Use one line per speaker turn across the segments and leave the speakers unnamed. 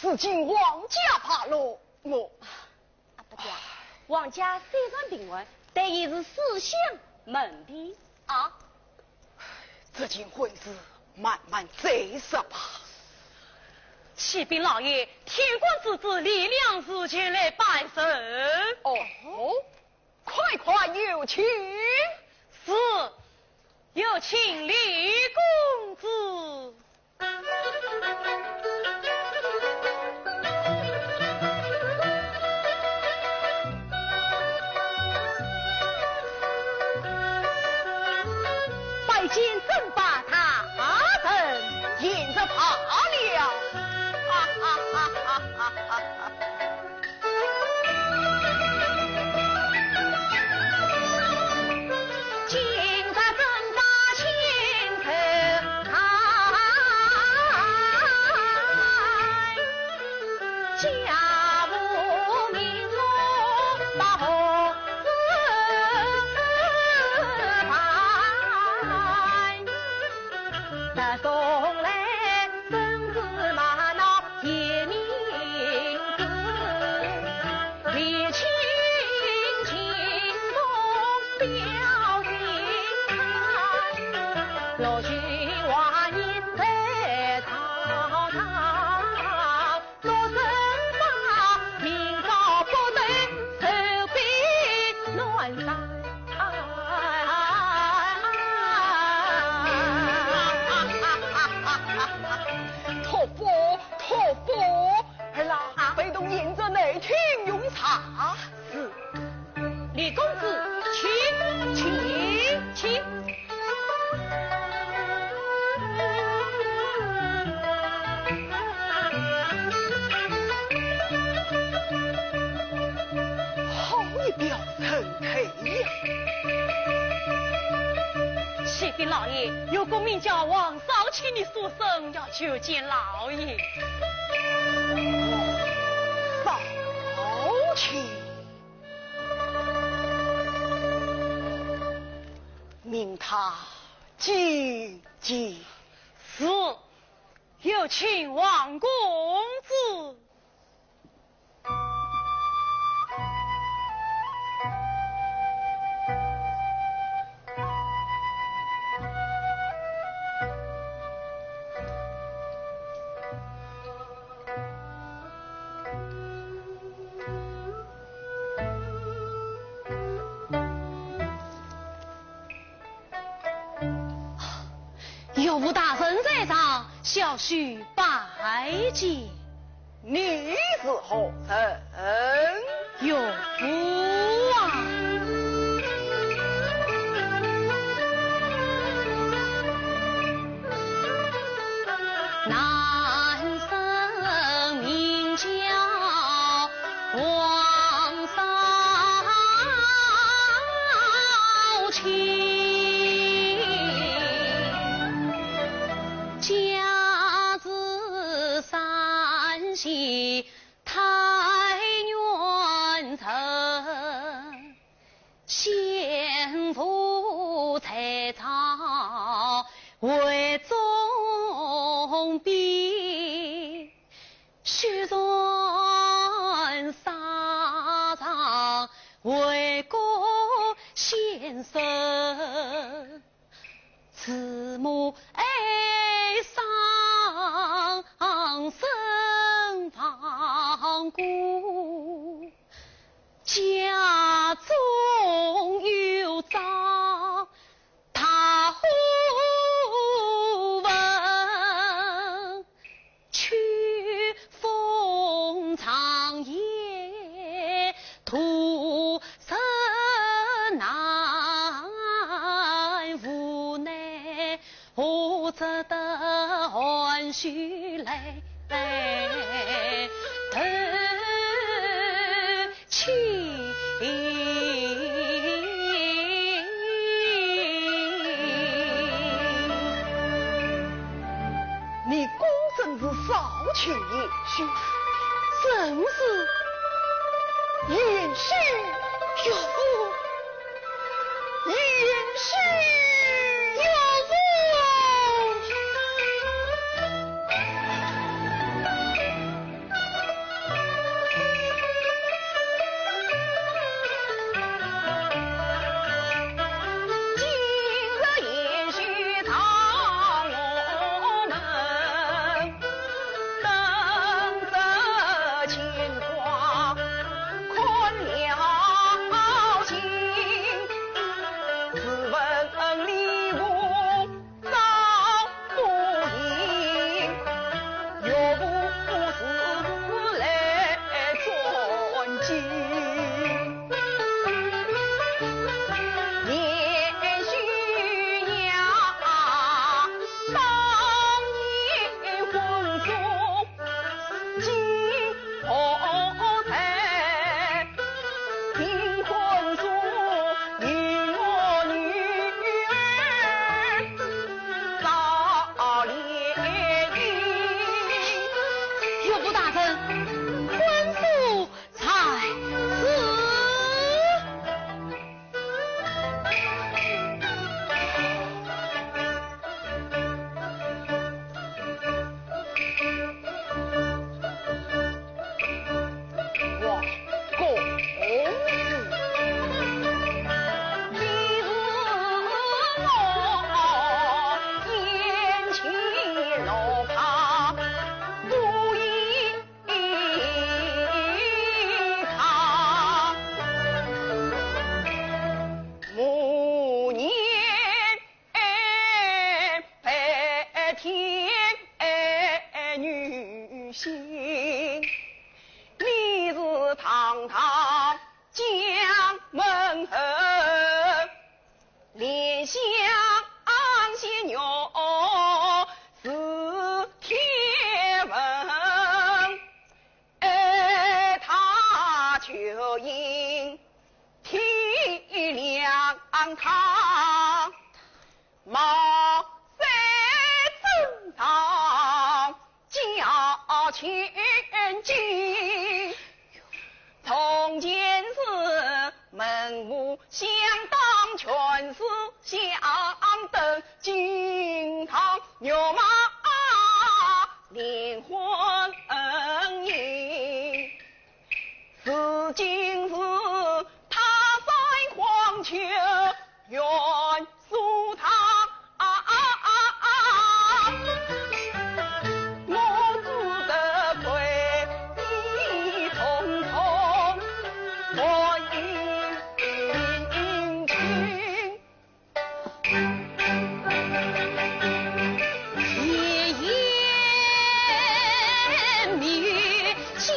如今王家怕落，
不对，王家虽然平稳，但也是思想门第啊。
这件婚事慢慢再说吧。
启禀老爷，天官之子李良是前来拜神。
哦，快快有请。
是，有请李公子。
拜见正把他等引着他了。飞动迎着内廷用茶。
是，李公子，请。
好一表陈佩呀！
启禀老爷，有个名叫王少卿的书生要求见老爷。
少卿，命他进。
是，有请王公子。有无大人在上，小婿拜见。
你是何人？
有福啊！男生名叫王少卿。家自山西太原城，先父才草为总兵，许传沙场为国先生，慈母爱上身房顾，家中有长他忽闻，去逢长夜徒生难，无奈我只得含蓄泪头泣。
你公正是少卿也许，正是言师有福，言师有福。
堂堂将门后，莲香仙女是天文，他就应体谅他毛三正堂叫千金，从前是门户相当，全是相等，金堂牛马连婚姻，如今是他在黄泉愿诉他我只得亏你匆匆我应情，
甜言蜜语加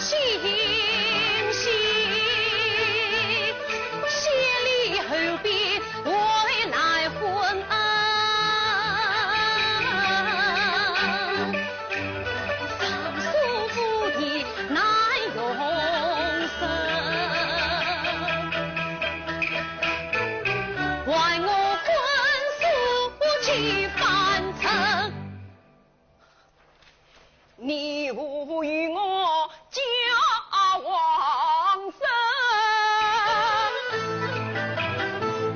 心系，千里后边为来婚上诉府的难容身，怪我婚书几番称，
你无与我交往生，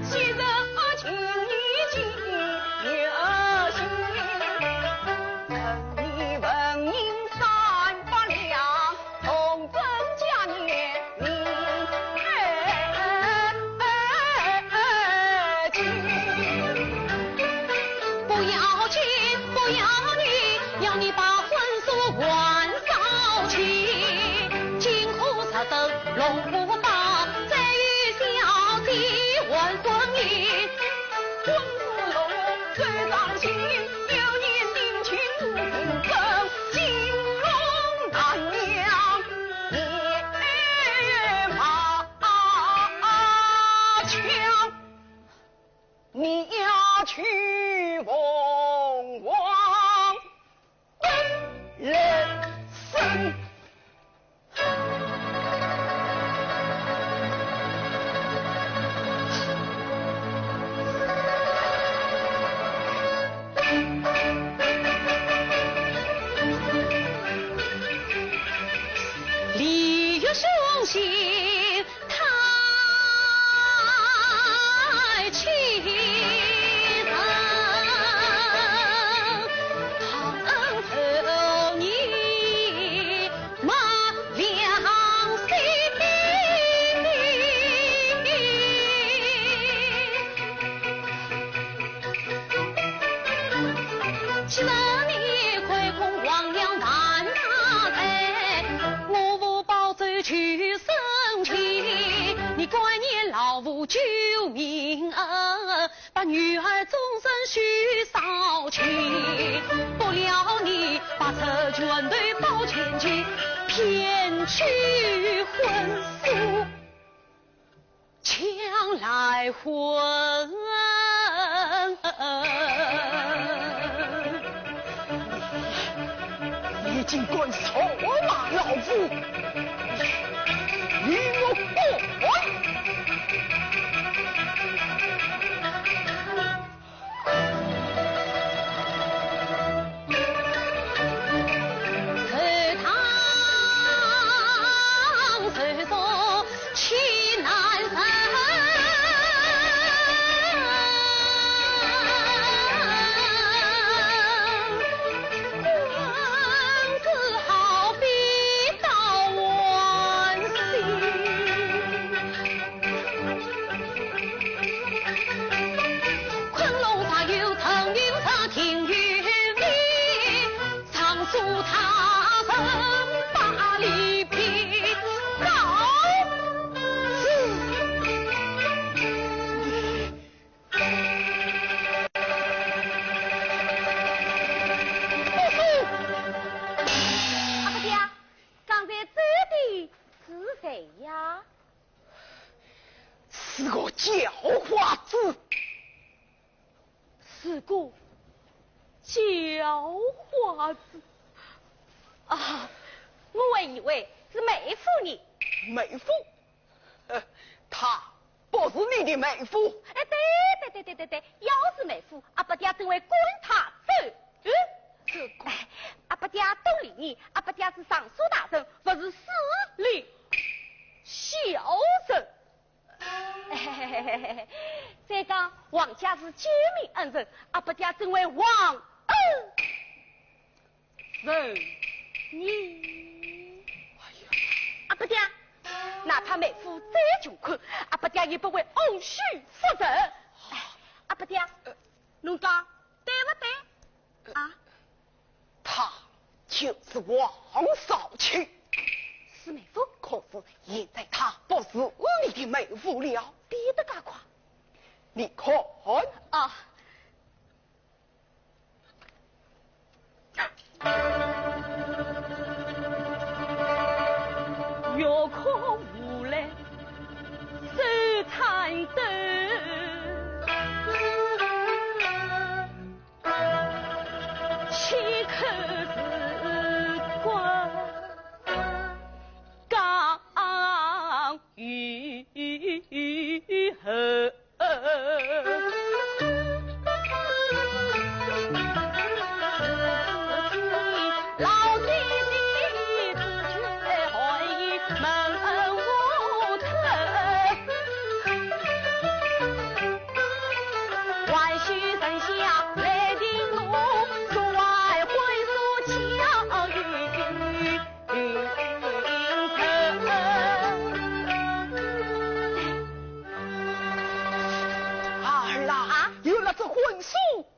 昔日情义尽有心，等你文银300两，从真家年龄金。
不要钱不要女，要你把婚书还烧起，金库上的龙不宝，再与小姐问婚姻，
婚书楼最伤心，有年定情不平分，金龙难娘也马枪，你要去凤凰人生。
李月雄心太气人，唐恩后你马良心，岂能你亏空忘了难大财，我无保罪去生气，你怪你老父救命把女儿终身许烧去，不料你把车全队包前去，骗取婚书抢来婚。
你尽管手骂老夫，与我过问。
隋唐隋宋气难伸，公子好比刀剜心，昆仑上有腾云上听雨里，常诉他恨把里皮高子。阿伯爹，
是个狡猾子。
是个狡猾子啊！我还以为是妹夫呢。
妹夫？她不是你的妹夫。
哎，对，要是妹夫，阿伯爹正会管他走。
这个
阿伯爹懂礼仪，阿伯爹是尚书大人，不是司礼小人。再讲王家是救命恩人，阿伯爹正为王恩人你。阿伯爹，哪怕妹夫再穷困，阿伯爹也不会恩许负责。阿伯爹，侬讲对不对？啊？
她就是王少卿。
是妹夫，
可是现在她不是你的妹夫了。
比得噶快。
你看
啊。月光无来手颤抖，岂可是关刚于后。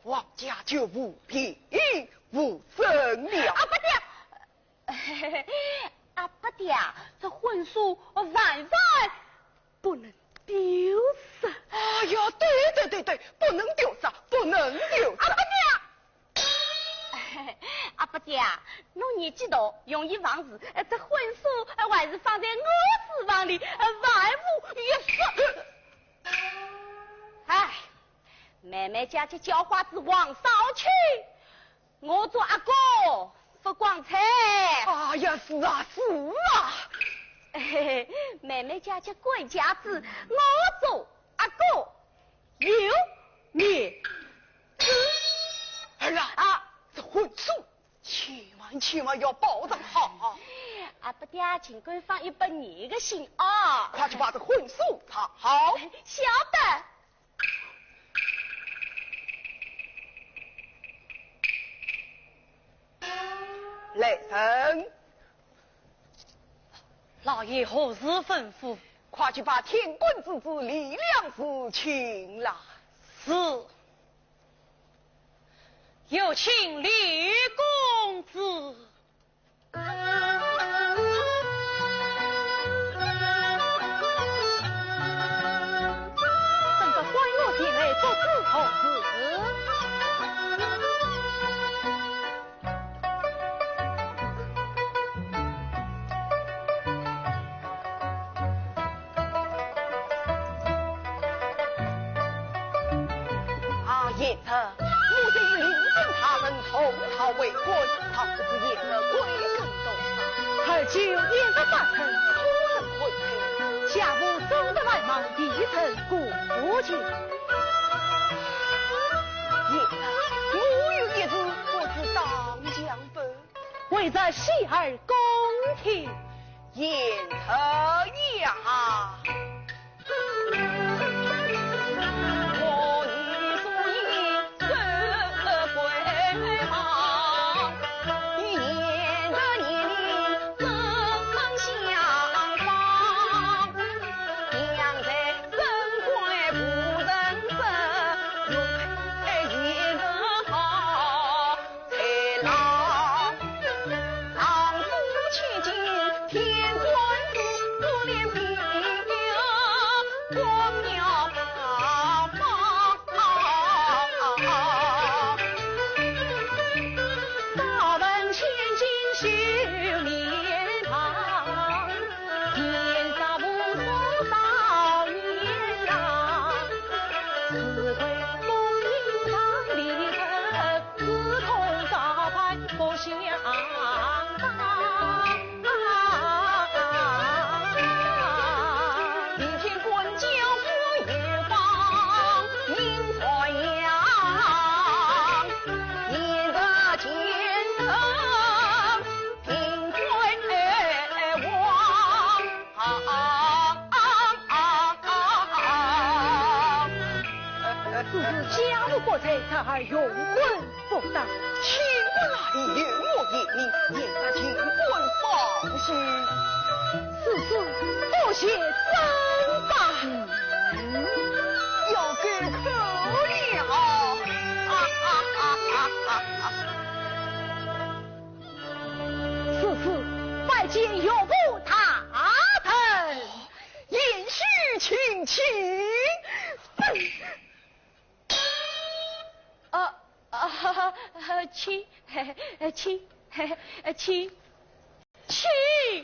王家就无病无生了。
阿伯爹，阿伯爹，这婚书万万不能丢失。
哎呀，对，不能丢失，不能丢失。
阿伯爹，阿伯爹，侬年纪大，容易忘事，这婚书还是放在我书房里，万无一失。哎。妹妹家这叫花子王少卿，我做阿哥不光彩。
哎呀，是啊。
妹妹家这贵家子，我做阿哥有面子。
儿啊，这婚书千万要保障好。
阿伯爹，请官方一百年个心啊！
快去把这婚书查好。
晓得。
来人，
老爷何事吩咐？
快去把天官之子李良子请来。
是。有请李公子。
等着欢乐前来不知何事。
叶子，母亲与邻居他们同朝为官，他不知叶子贵庚多少，
何久叶子发成，
可能会配。
下午走得来忙，一层顾不去。
叶子，我有一日不知当江本，
为在喜儿宫廷，
言特呀。他永婚不当，请我哪里怨我言你，也该请官放心。此事不写三百，要给可了。此次拜见岳父他等，言须请请。
去！
去。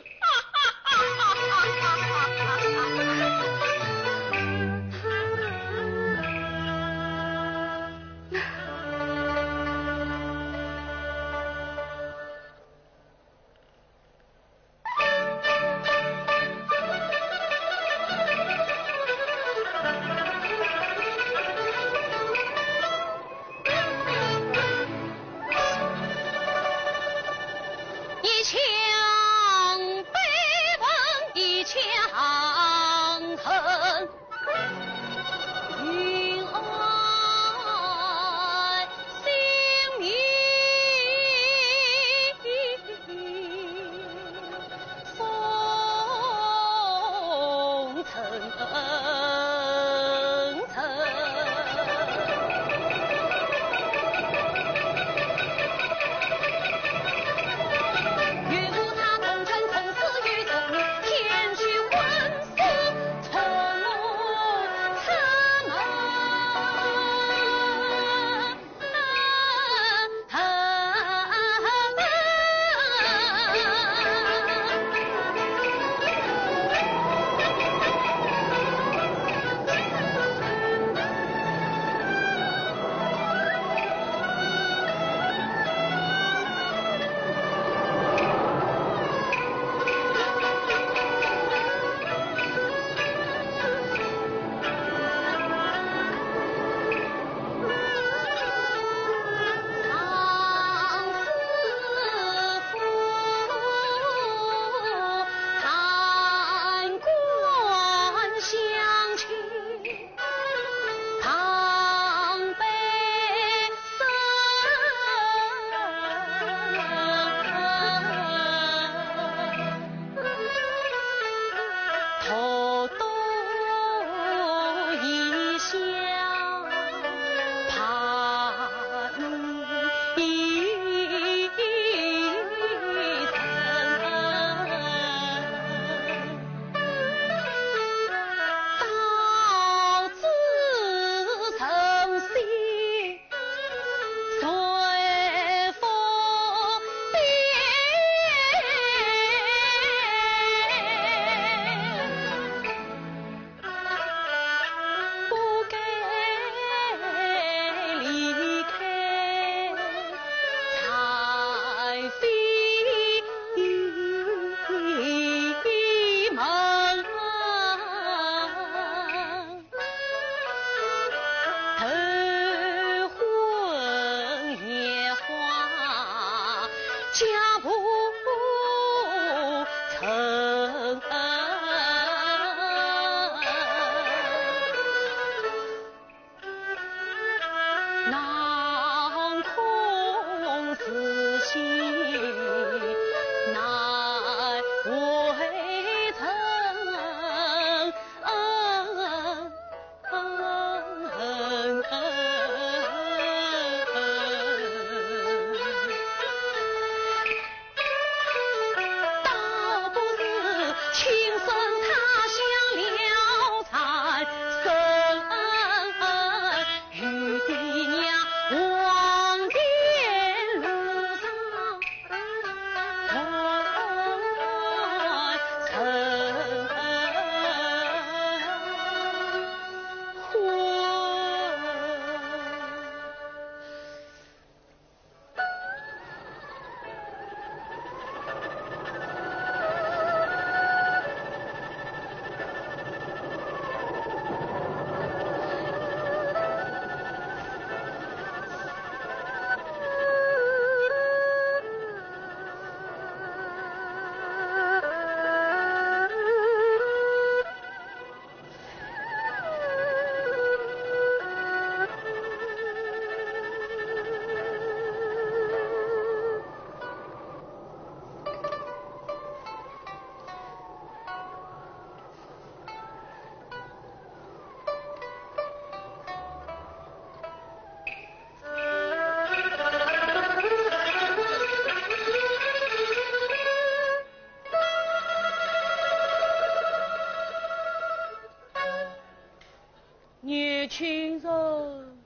亲人，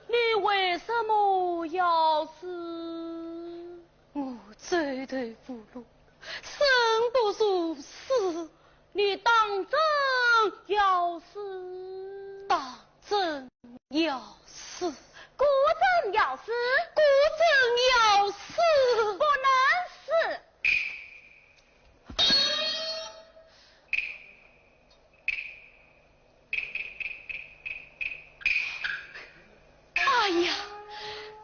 你为什么要死？我走投无路，生不如死，你当真要死？当真要死？
果真要死？
果真要死？
不能死！
哎呀，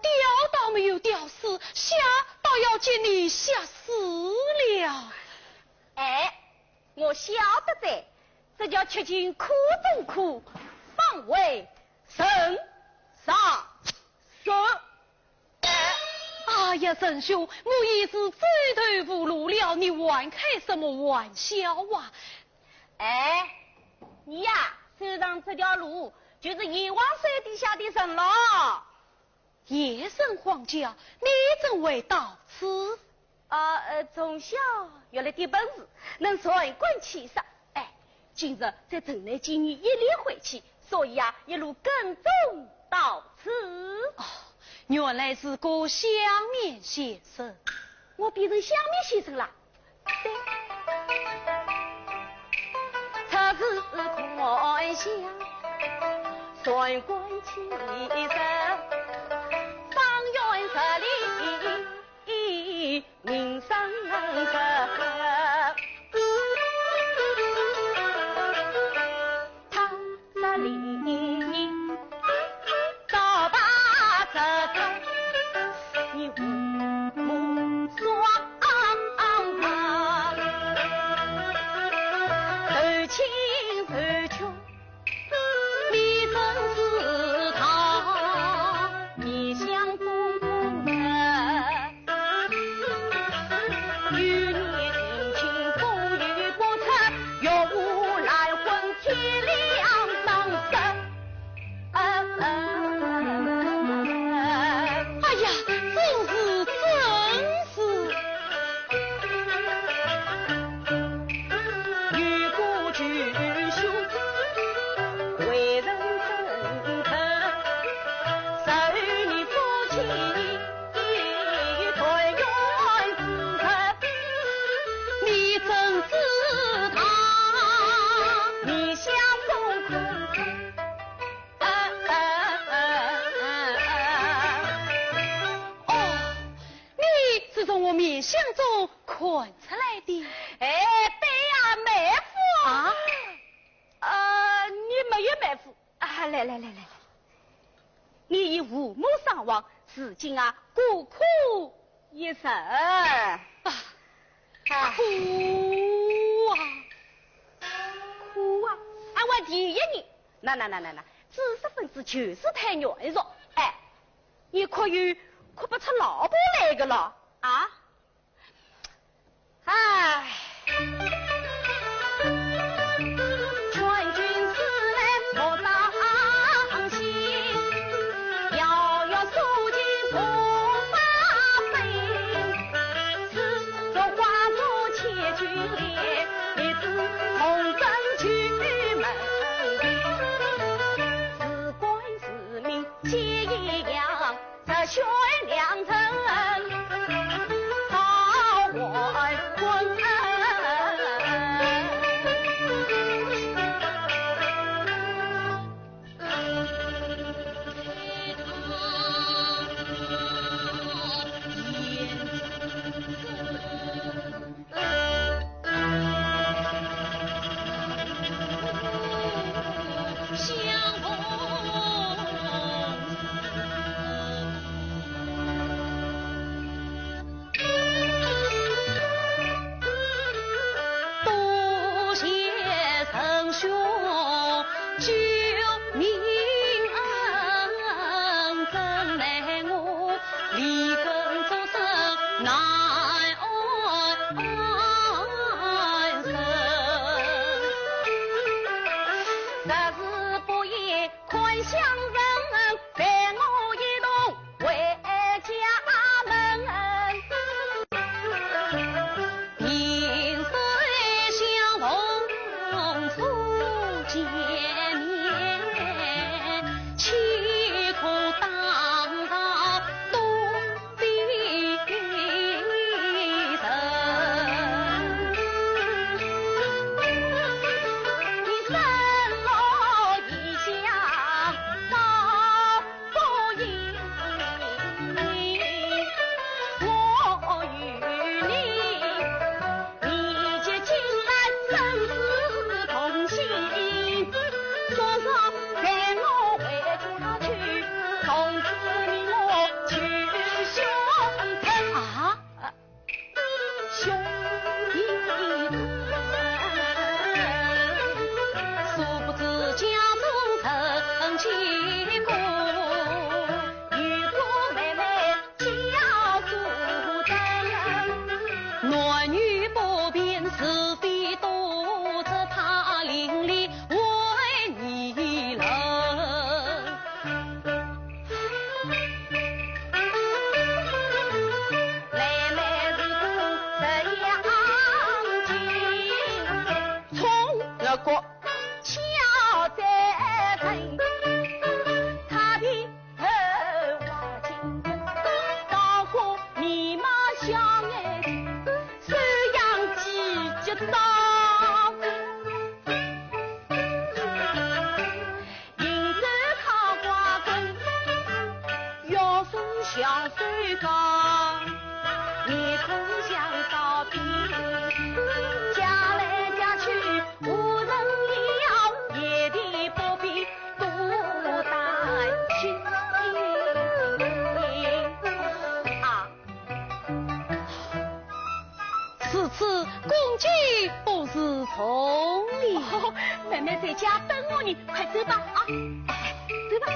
吊倒没有吊死，吓倒要见你吓死了。
哎，我晓得的，这叫吃尽苦中苦，方为圣上说。
哎呀，仁兄，我也是走投无路了，你玩开什么玩笑啊？
哎，你呀，走上这条路就是阎王手底下的人了。
夜深皇家，你怎会到此？
从小有了点本事，能算管气上。哎，今日在城内见你一连回去，所以啊，一路跟踪到此。
哦，原来是个香面先生。
我变成香面先生了。对，这是款香，算管气上。名声他那里早把这个你无双头轻头穷，你真是他你相中面相中困出来的。哎，对呀，妹夫
啊！
你没有妹夫啊？来，你以父母双亡，至今啊孤苦一生啊！
哭啊！
俺问第一你，那，知识分子就是太软弱。哎，你哭不出老婆来个了啊？哎，全军死来莫伤心，遥遥数尽出发飞，此中化作千军列，一支从征去门边，自关自明皆一样，这血两城。
男女不辨是非多，这他伶俐为你人。
妹妹是个这样精，从那个巧在身，他的花金到过密码小眼睛，收养几只刀。迎着桃花根，腰身像水缸，面孔像刀片，嫁来嫁去无人了，夜的不必多担心啊。
此次公举不是从理。
哦，妹妹在家等我呢，快走吧啊！走吧。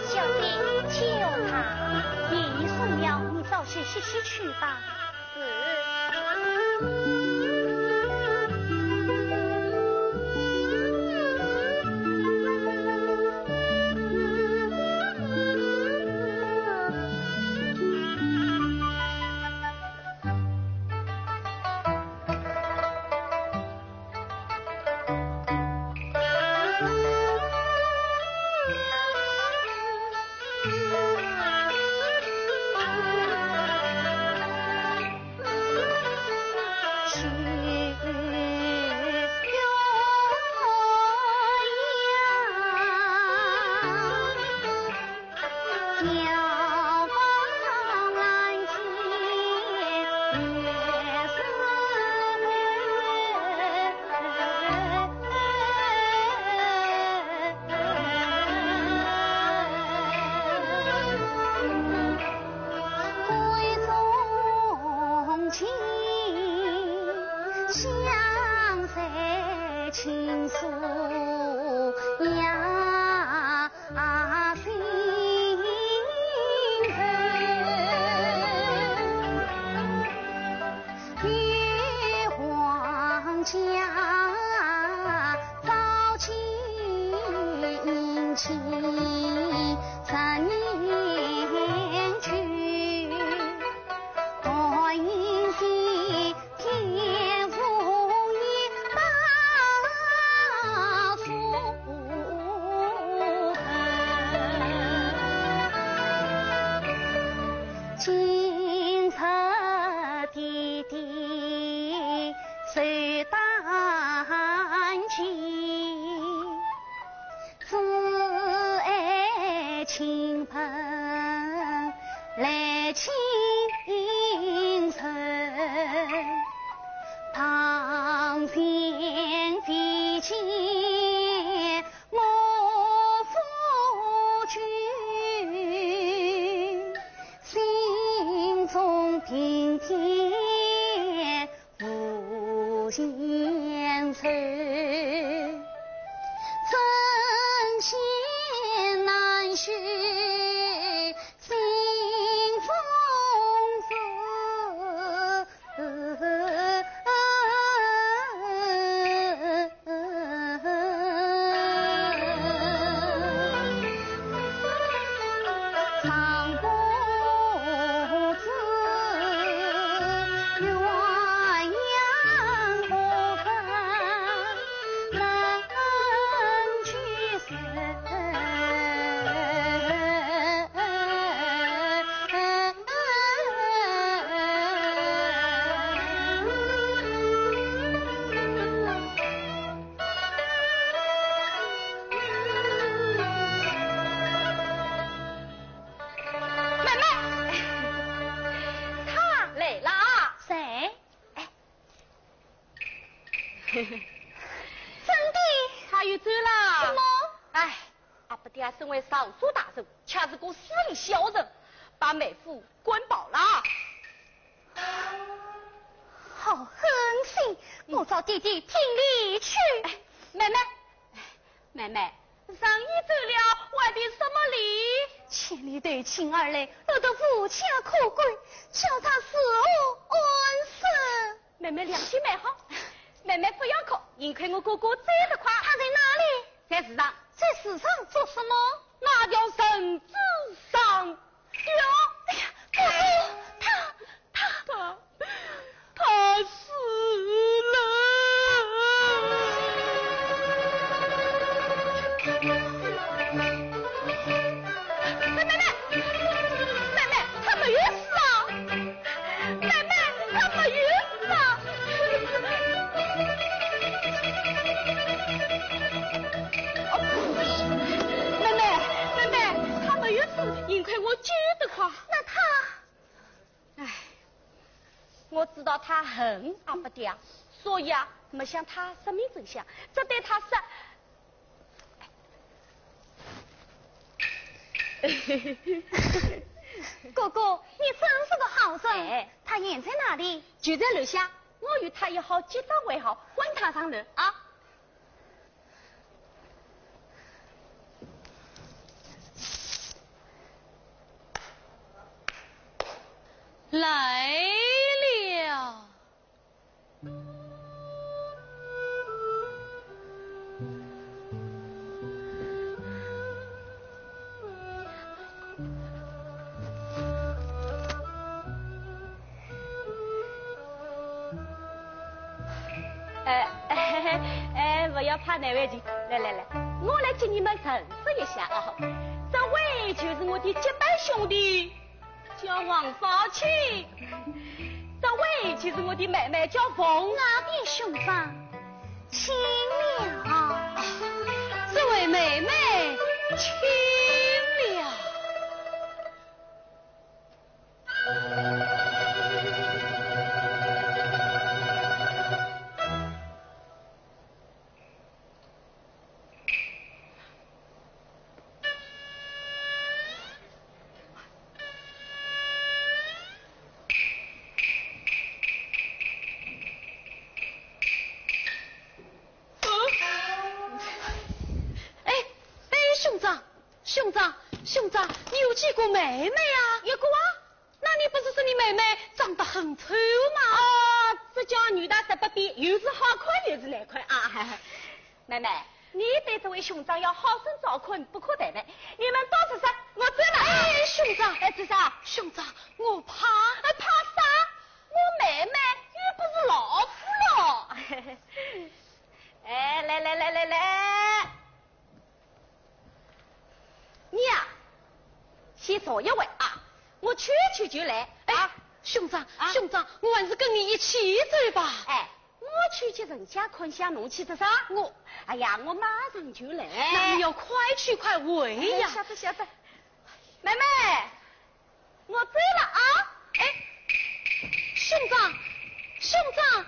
小弟求他，夜已深了，你早些歇歇去吧。情愫呀心头，玉皇家早起迎亲3年去，我应是天父一把斧头，今朝弟弟受担起，只爱亲朋来亲仇，堂前飞起我夫君，心中平添无限愁，针线难续心中长不知鸳鸯不分，
真的？他又走了？
什么？
哎，阿不爹身为少数大人，恰是个势利小人，把妹夫关饱了。
好狠心！我找弟弟听理去。
妹妹，妹妹，上一走了，还得什么礼？
千里对亲儿来，落得无家可归，叫他死无安生。
妹妹良心蛮好，妹妹不要哭，幸亏我哥哥走得快。
他在哪里？
在市场。
在市上做什么？
那叫绳子上吊。
哎呀，哥哥，
他死了。妹妹，他没有死啊！妹妹，他没有死啊！妹妹，他没有死，幸亏我救得快。
那他？
唉，我知道他恨阿不爹，所以啊，没向他说明真相，只对他说。
哥哥，你真是个好人。
哎，
他演在哪里？
就在楼下，我与他也好，结党为好，管他上楼啊。
来了。
不要怕难为情，来，我来接你们认识一下啊。这位就是我的结拜兄弟，叫王少卿；这位就是我的妹妹，叫冯
哪边兄长？亲了。
这位妹妹亲了。兄长，你有见过妹妹啊？
有过啊。
那你不是说你妹妹长得很丑吗？
这叫女大十八变，又是好看又是难看啊！妹妹，你对这位兄长要好生照看，不可怠慢。你们到处说，我走了。
哎，兄长，
这啥？
兄长，我怕。
怕啥？我妹妹又不是老虎了。哎，来，你呀，先坐一会啊，我去就来。
哎，兄长，我还是跟你一起走吧。
哎，我去人家看下侬去做啥？哎呀，我马上就来。
那你要快去快回呀。
晓得。妹妹，我走了啊。
哎，兄长，
请坐。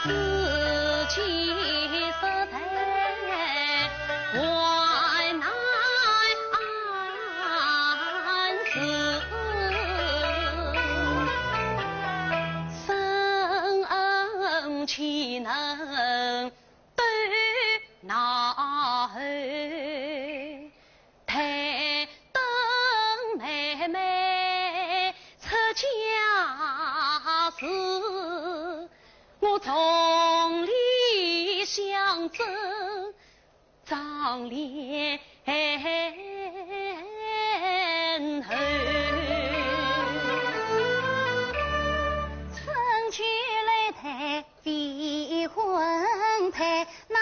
自己实在患难事，生恩岂能对那后？抬灯妹妹出家时，我从里相赠长脸后，
生娶来抬比婚配，哪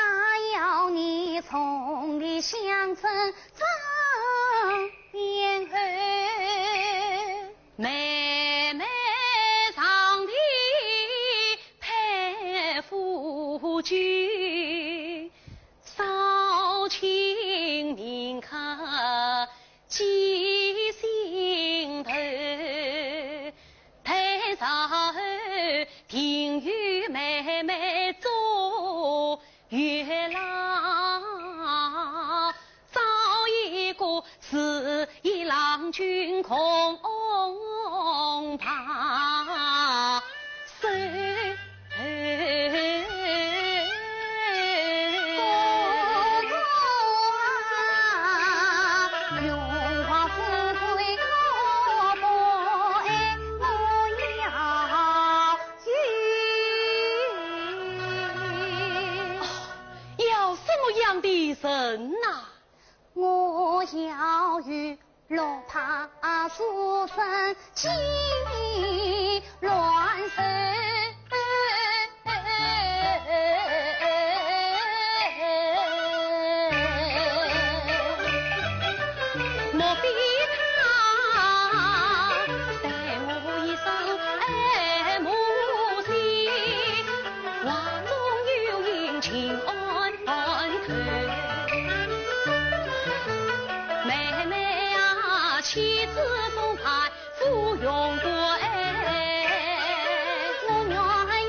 要你从里相赠长脸后？
妹妹上地配夫君，少卿铭刻记心头。太上定与妹妹做月郎，找一个是一郎君空怕手。神呐！
我要与罗帕书生起乱手，
莫非他待我一生爱慕心，话中有隐情暗透。妹妹啊，妻子总派芙蓉归，
我愿意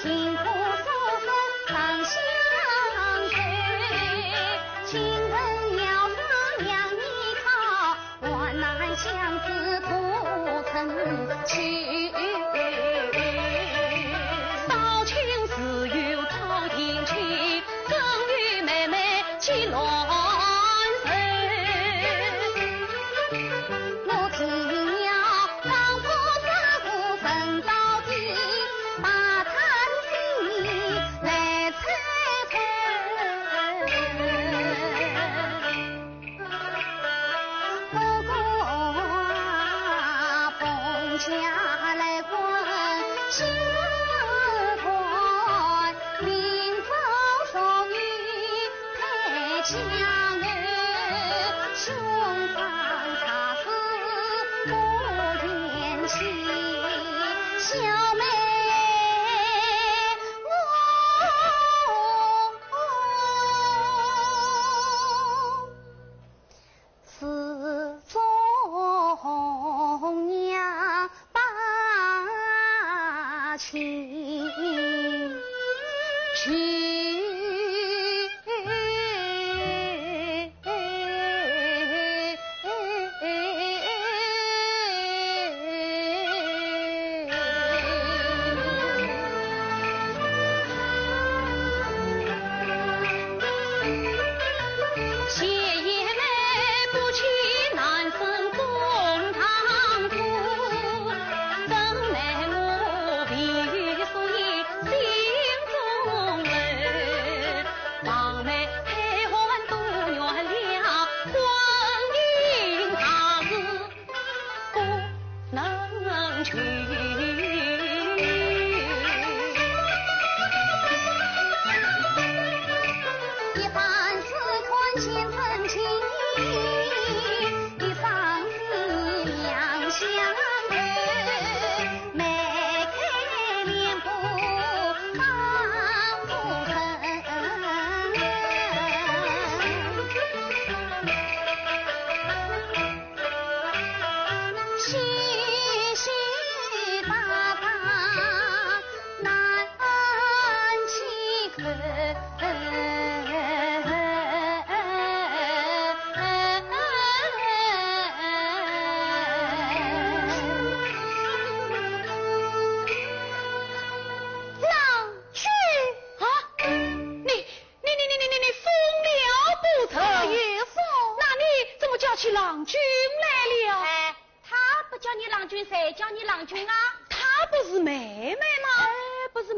听苦诉声长相随，亲人要是让你靠，我乃相思不曾去。
少卿自有朝廷情，更与妹妹起乱。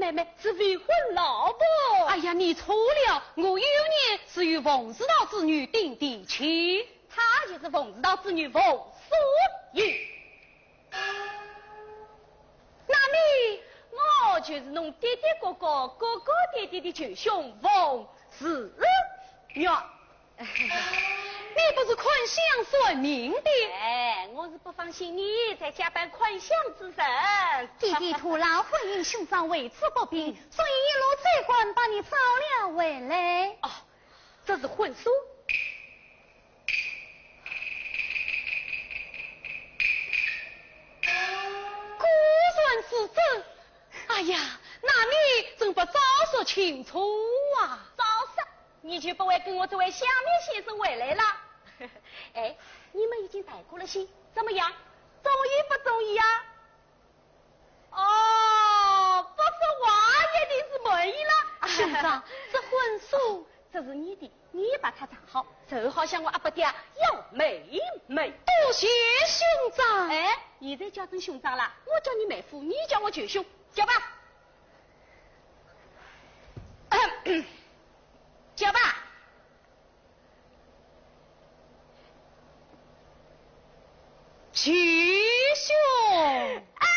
妹妹是未婚老婆。哎呀，你错了，我幼年是与冯世道之女定的亲，她就是冯世道之女冯素玉。那你我就是侬爹爹哥哥哥哥爹爹的舅兄冯世玉。你不是困乡顺命的？哎，我是不放心你再假扮困乡之人。
弟弟徒劳，婚姻兄长为此不平，所以一路追关把你找了回来。
哦，这是婚书。孤顺是真。哎呀，那你怎不早说清楚啊？早说，你就不会跟我这位下面先生回来了。哎，你们已经谈过了信，怎么样？中意不中意啊？哦，不说话一定是满意了。兄长，这婚书这是你的，你把它藏好，就好像我阿伯爹要妹妹。多谢兄长。哎，现在叫成兄长了，我叫你妹夫，你叫我舅兄，叫吧。叫吧。舅兄，哎，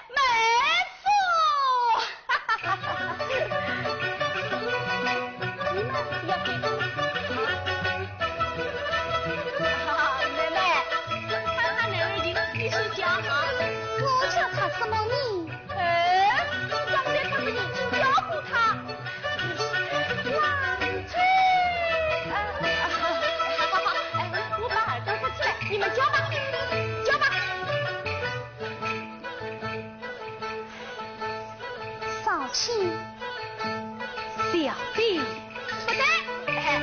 妹夫，你们要给妹妹，看看妹妹你是叫哈？
我叫他什么名？
哎，你刚才不是已经叫过他？王翠，好，哎，我把耳朵竖起来，你们叫吧。
亲，
小弟不对，哎，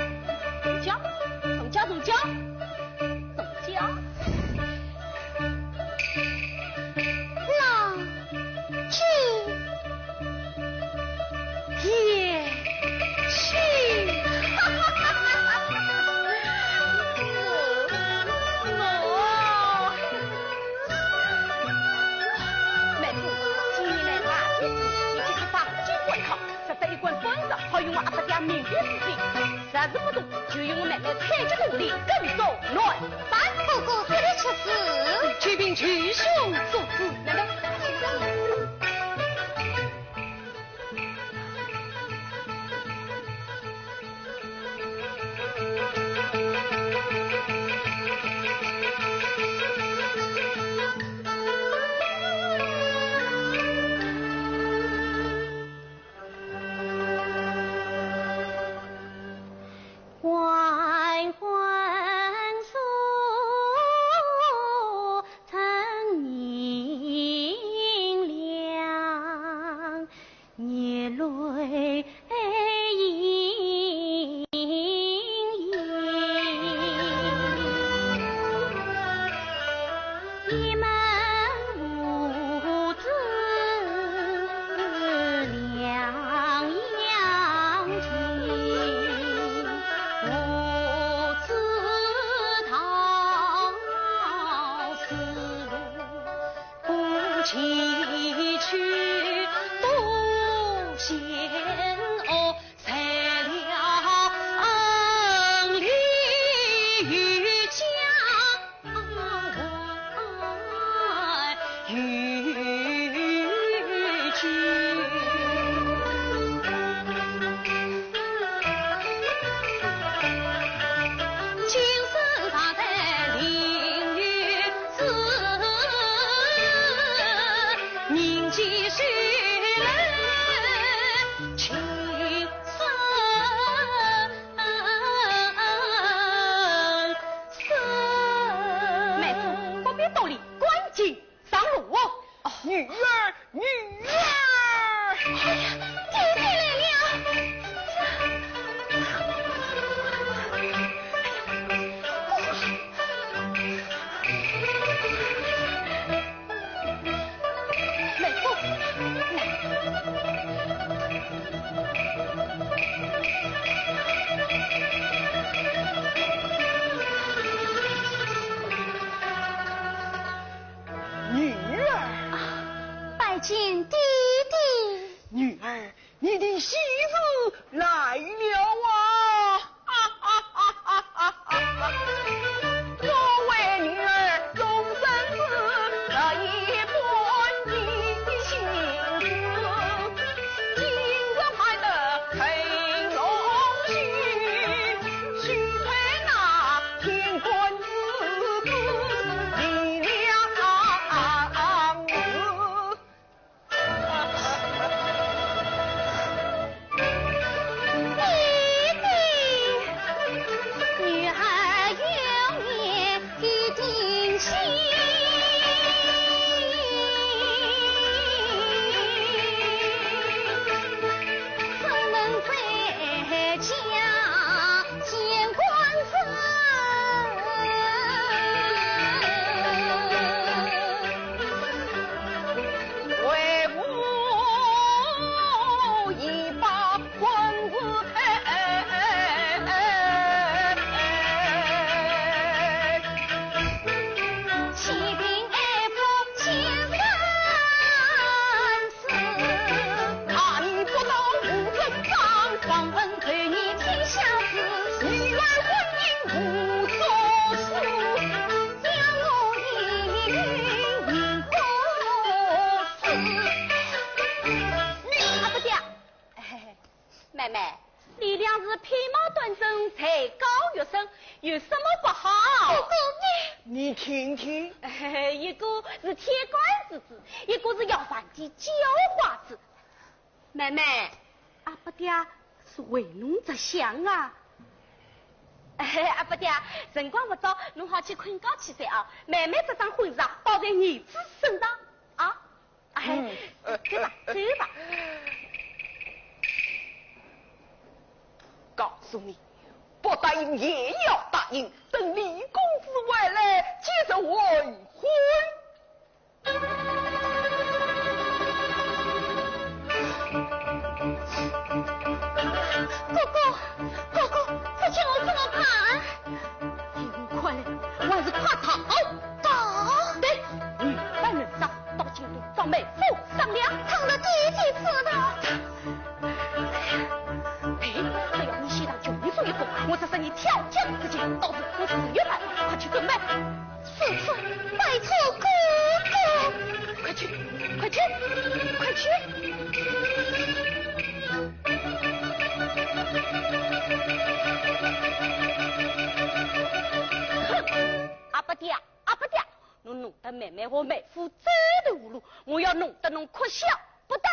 总叫，总叫，总叫，总叫，
老君
也去，妹夫，今年来大日子。一棍棍子，好用我阿伯爹明天事情，实事不多，就用我妹妹采集努力，更重乱办。
哥哥这里出事，
去禀去兄所致，妹妹。
拜见弟弟。
你的媳妇来了啊！我为女儿终身子，这一本的心思，今日派得陈荣须，须配那天官之子李良子。
女儿有年的定心，怎能在家见官司？
为母一把棍子
启禀爱父千万次，
看你不懂无尊长，
访问对你天下事，
你来婚姻无所事。
将我一女应何事？阿不爹，妹妹，你俩是披毛端正，才高学生，有什么不好？哥哥
你听听，
你，一个是铁杆之子，一个是要饭的狡猾子。妹妹，阿不爹是为侬着想啊。阿不爹，辰光不早，侬好去困觉去噻啊！妹妹这桩婚事啊，包在儿子身上啊！走吧，走吧。
告诉你，不答应也要答应，等李公子回来接受为婚。
哥哥，这叫我怎么办？尽快，我还是快逃。逃？对，办人上到京都找妹夫商量，成了第一次的。只要你先让救你做一个，我这是你条件之间，到时我4月来，快去准备。此次拜托哥哥，快去，快去，快去！阿不爹，侬弄得妹妹和妹夫走投无路，我要弄得侬哭笑不得。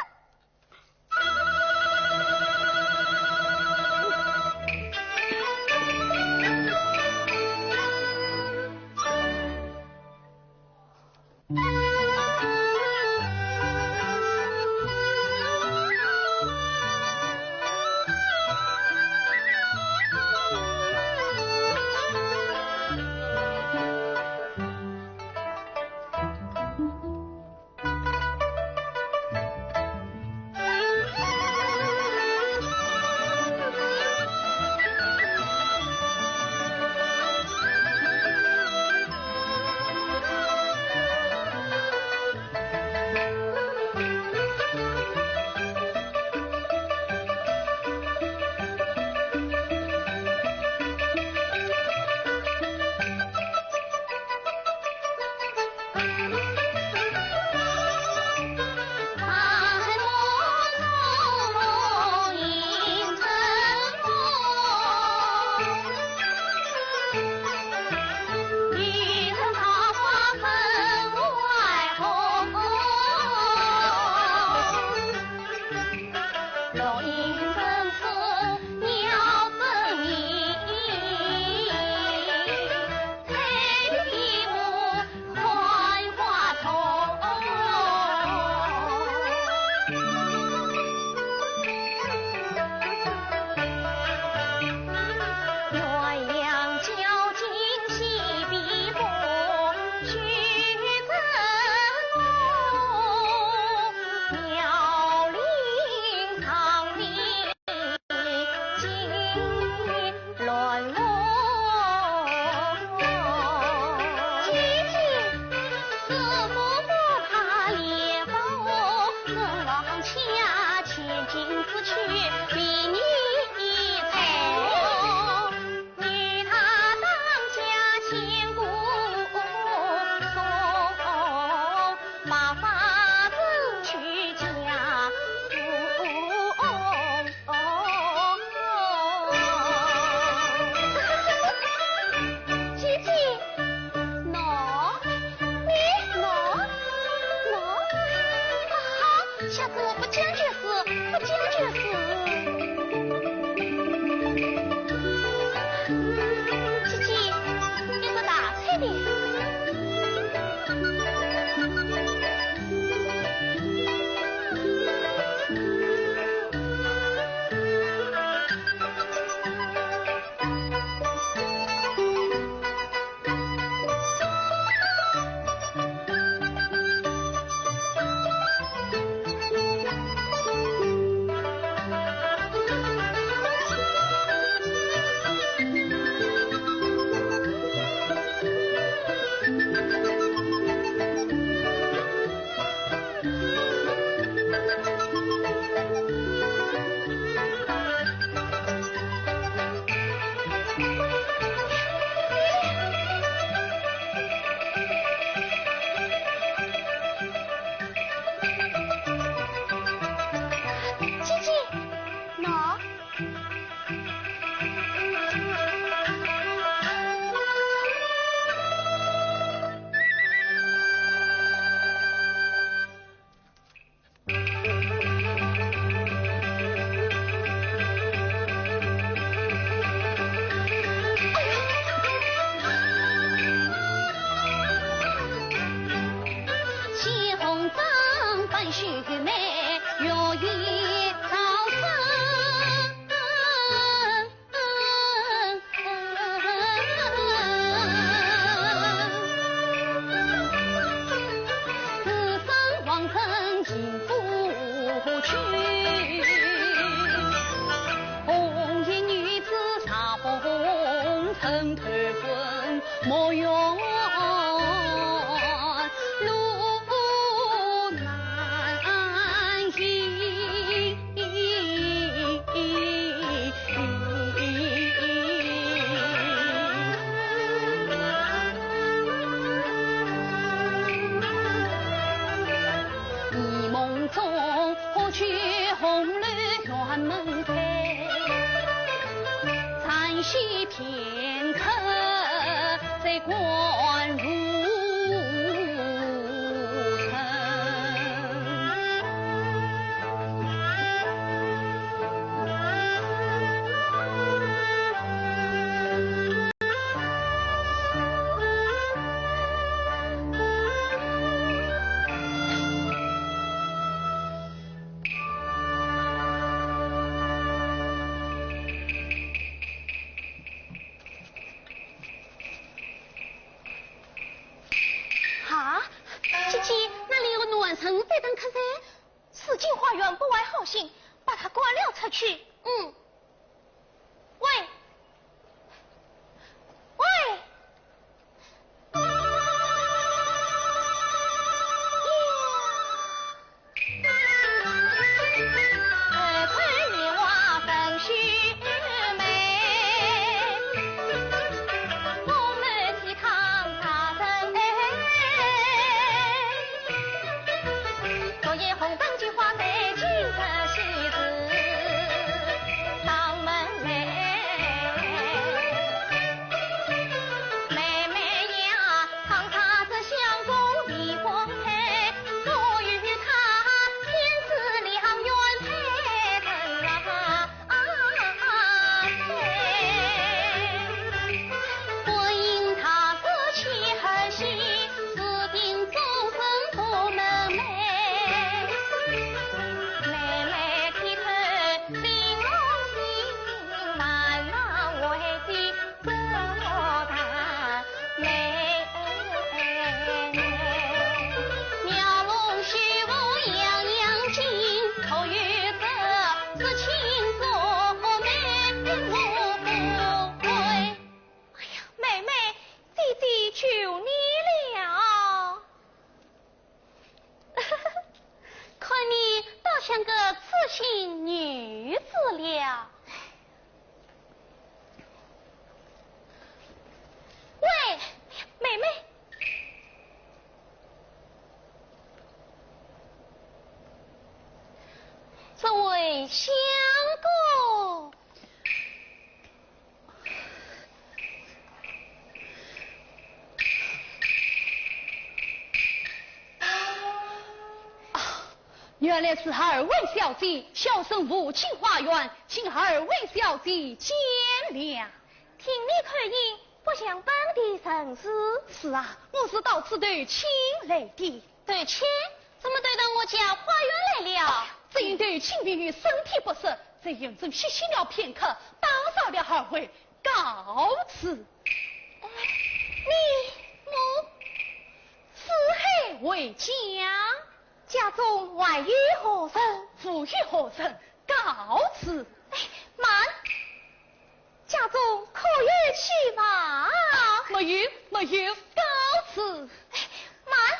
鸟林长林。金子去比你丑，与他当家千古颂，把法子去嫁富翁。姐姐，喏，你喏，好，下次我不讲这事，不讲这事。姐姐，有个大菜的。姐姐，喏。起红灯扮须眉，月意早生。此生往生尽不去，红颜女子杀红尘头昏，莫用路难行。一梦中何去红楼院门开，残息片刻再观入城。啊，姐姐，那里有个暖城在等客噻。四季花园不怀好心，把他关了出去。嗯。喂，喂。春日花分须眉，我们提抗大人哎。昨夜红灯菊花在金色西子，当门来。这位相公，
原来是二位小姐，小生无情花园，请二位小姐见谅。
听你可以，不想本地神事。
是啊，我是到此对亲来的。
对亲，怎么对到我家花园来了？
只因对亲病于身体不适，这样正歇息了片刻，打扰了二位，告辞。
你母
四海为家，
家中外与何人？
父与何人？告辞。
慢，家中可有妻娃？
没有，告辞。
慢，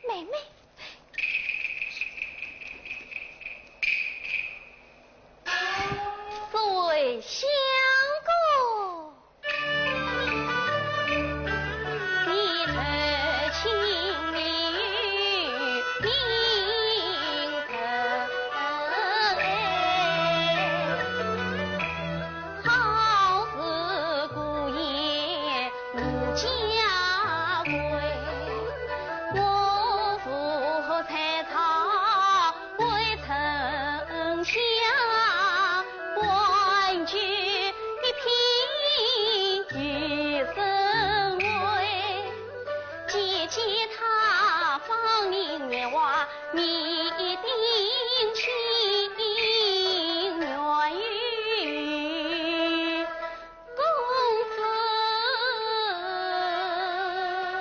妹妹。这位相公，你特情理明特，好似孤雁无家归。我负采草为丞相。你一定情愿于公子，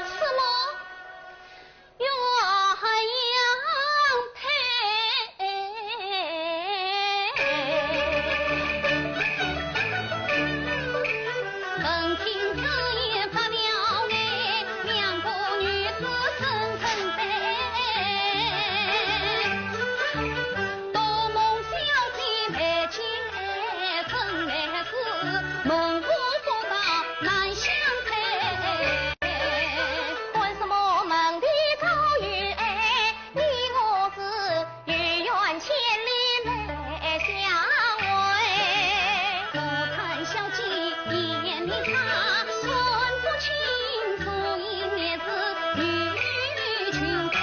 什么鸳鸯配？闻听此言发了眼，两个女子深深悲。门户不到难相配，为什么门第遭遇爱？你我是与愿千里来相会。不谈小姐眼里茶，寸不清楚一面是与君配。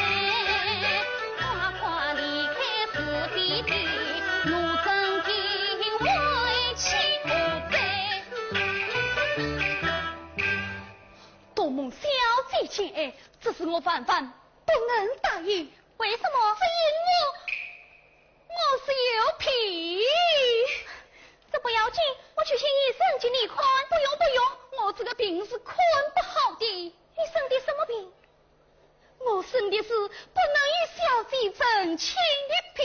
夸夸离开是非地，如真定为妻。
多蒙小姐亲爱，只是我万万不能答应。
为什么？
是因我是有病。
这不要紧，我去请医生给你看。
不用，我这个病是看不好的。
你生的什么病？
我生的是不能与小姐争亲的病。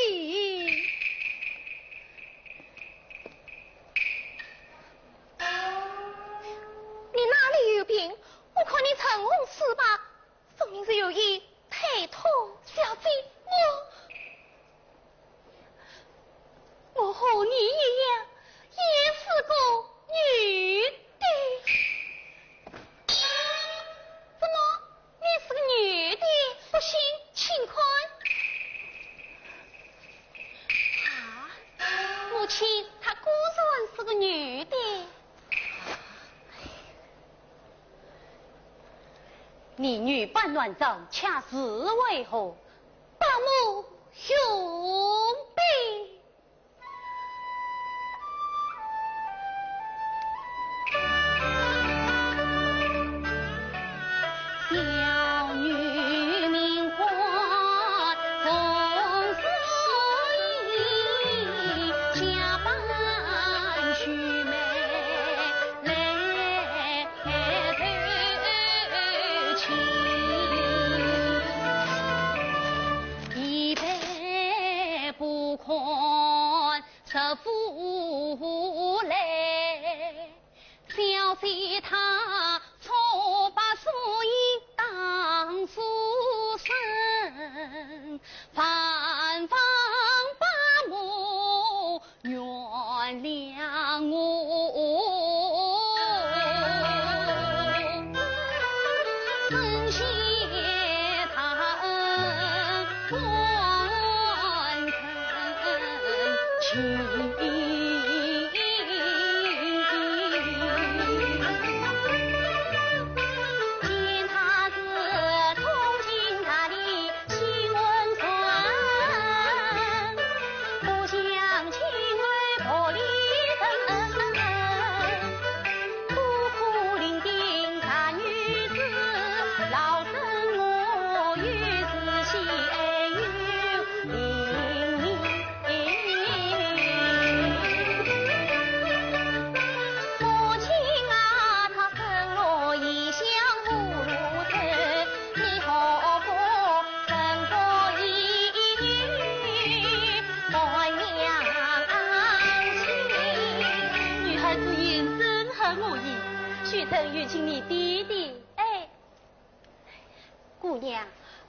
你哪里有病？我看你陈红四八，分明是有意推脱小姐。
我和你一样，也是个女的。
怎么？你是个女的？不信，请看。母亲，她果然是个女的。
你女扮乱帐，恰是为何？
保姆兄弟。小女名唤冯素衣，假扮须眉来偷情，一杯不宽十夫来，小姐她错把所以当书生，反方把母原谅我，深谢他恩万层。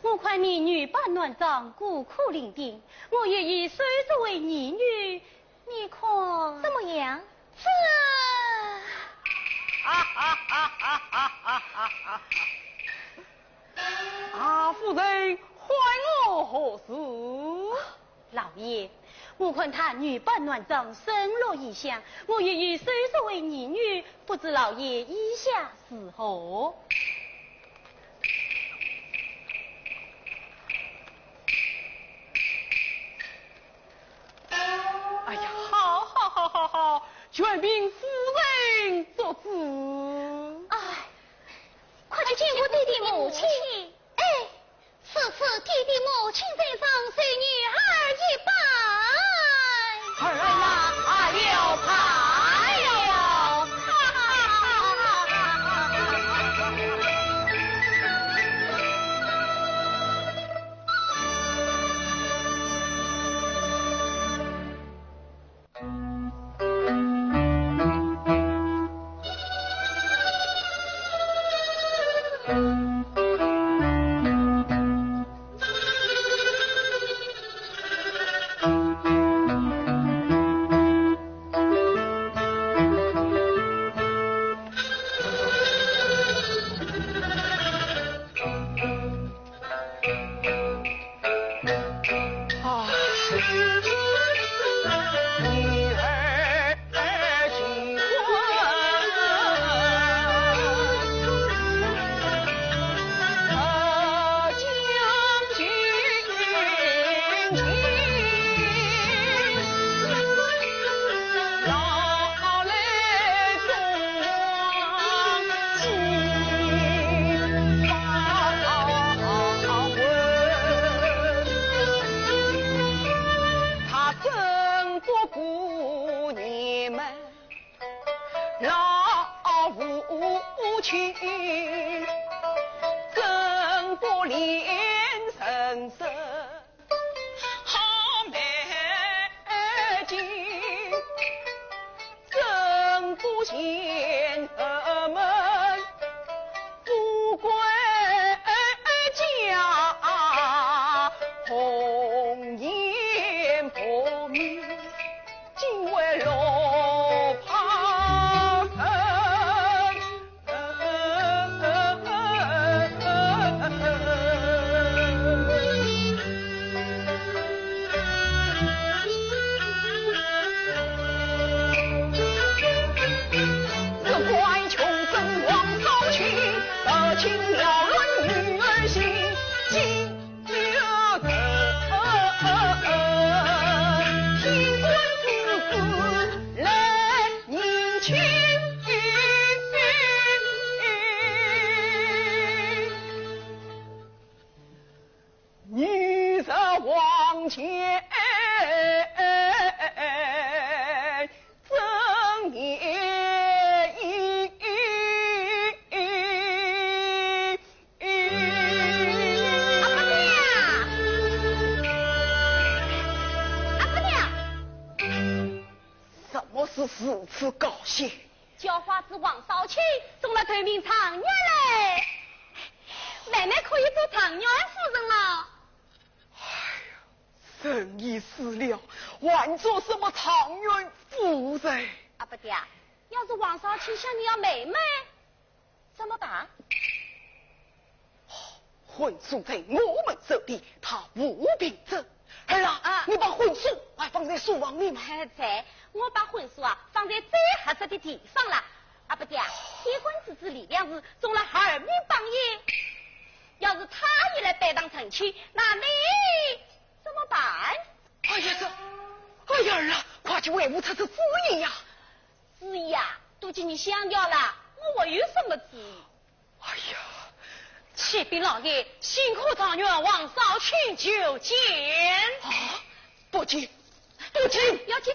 我看你女扮男装，孤苦伶仃，我愿意随作为义女，你看
怎么样？
这
夫人唤我何事？
老爷，我看她女扮男装，身若异香，我愿意随作为义女，不知老爷意下是何？
哎呀，好，全凭夫人做主。
哎，快去见过弟弟母亲。哎，此次弟弟母亲在上，随女儿一拜。
儿啦，有牌了。是如此高兴。
叫花子王少卿中了头名常女嘞，妹妹可以做常女夫人了。
哎呀，生意死了，还做什么常女夫人？
阿不爹，要是王少卿想你要妹妹，怎么办？
婚书在我们手里，他无凭证。儿啊，你把婚书还放在书房里吗？
在，我把婚书放在最合适的地方了。阿不爹，结婚之子李亮是中了儿女榜眼，要是他也来拜当成亲，那你怎么办？
哎呀儿啊，快去为我出出主意呀！
主意都给你想掉了，我有什么主意？
哎呀，
启禀老爷，辛苦状元王嫂请求见。
不急，
要请，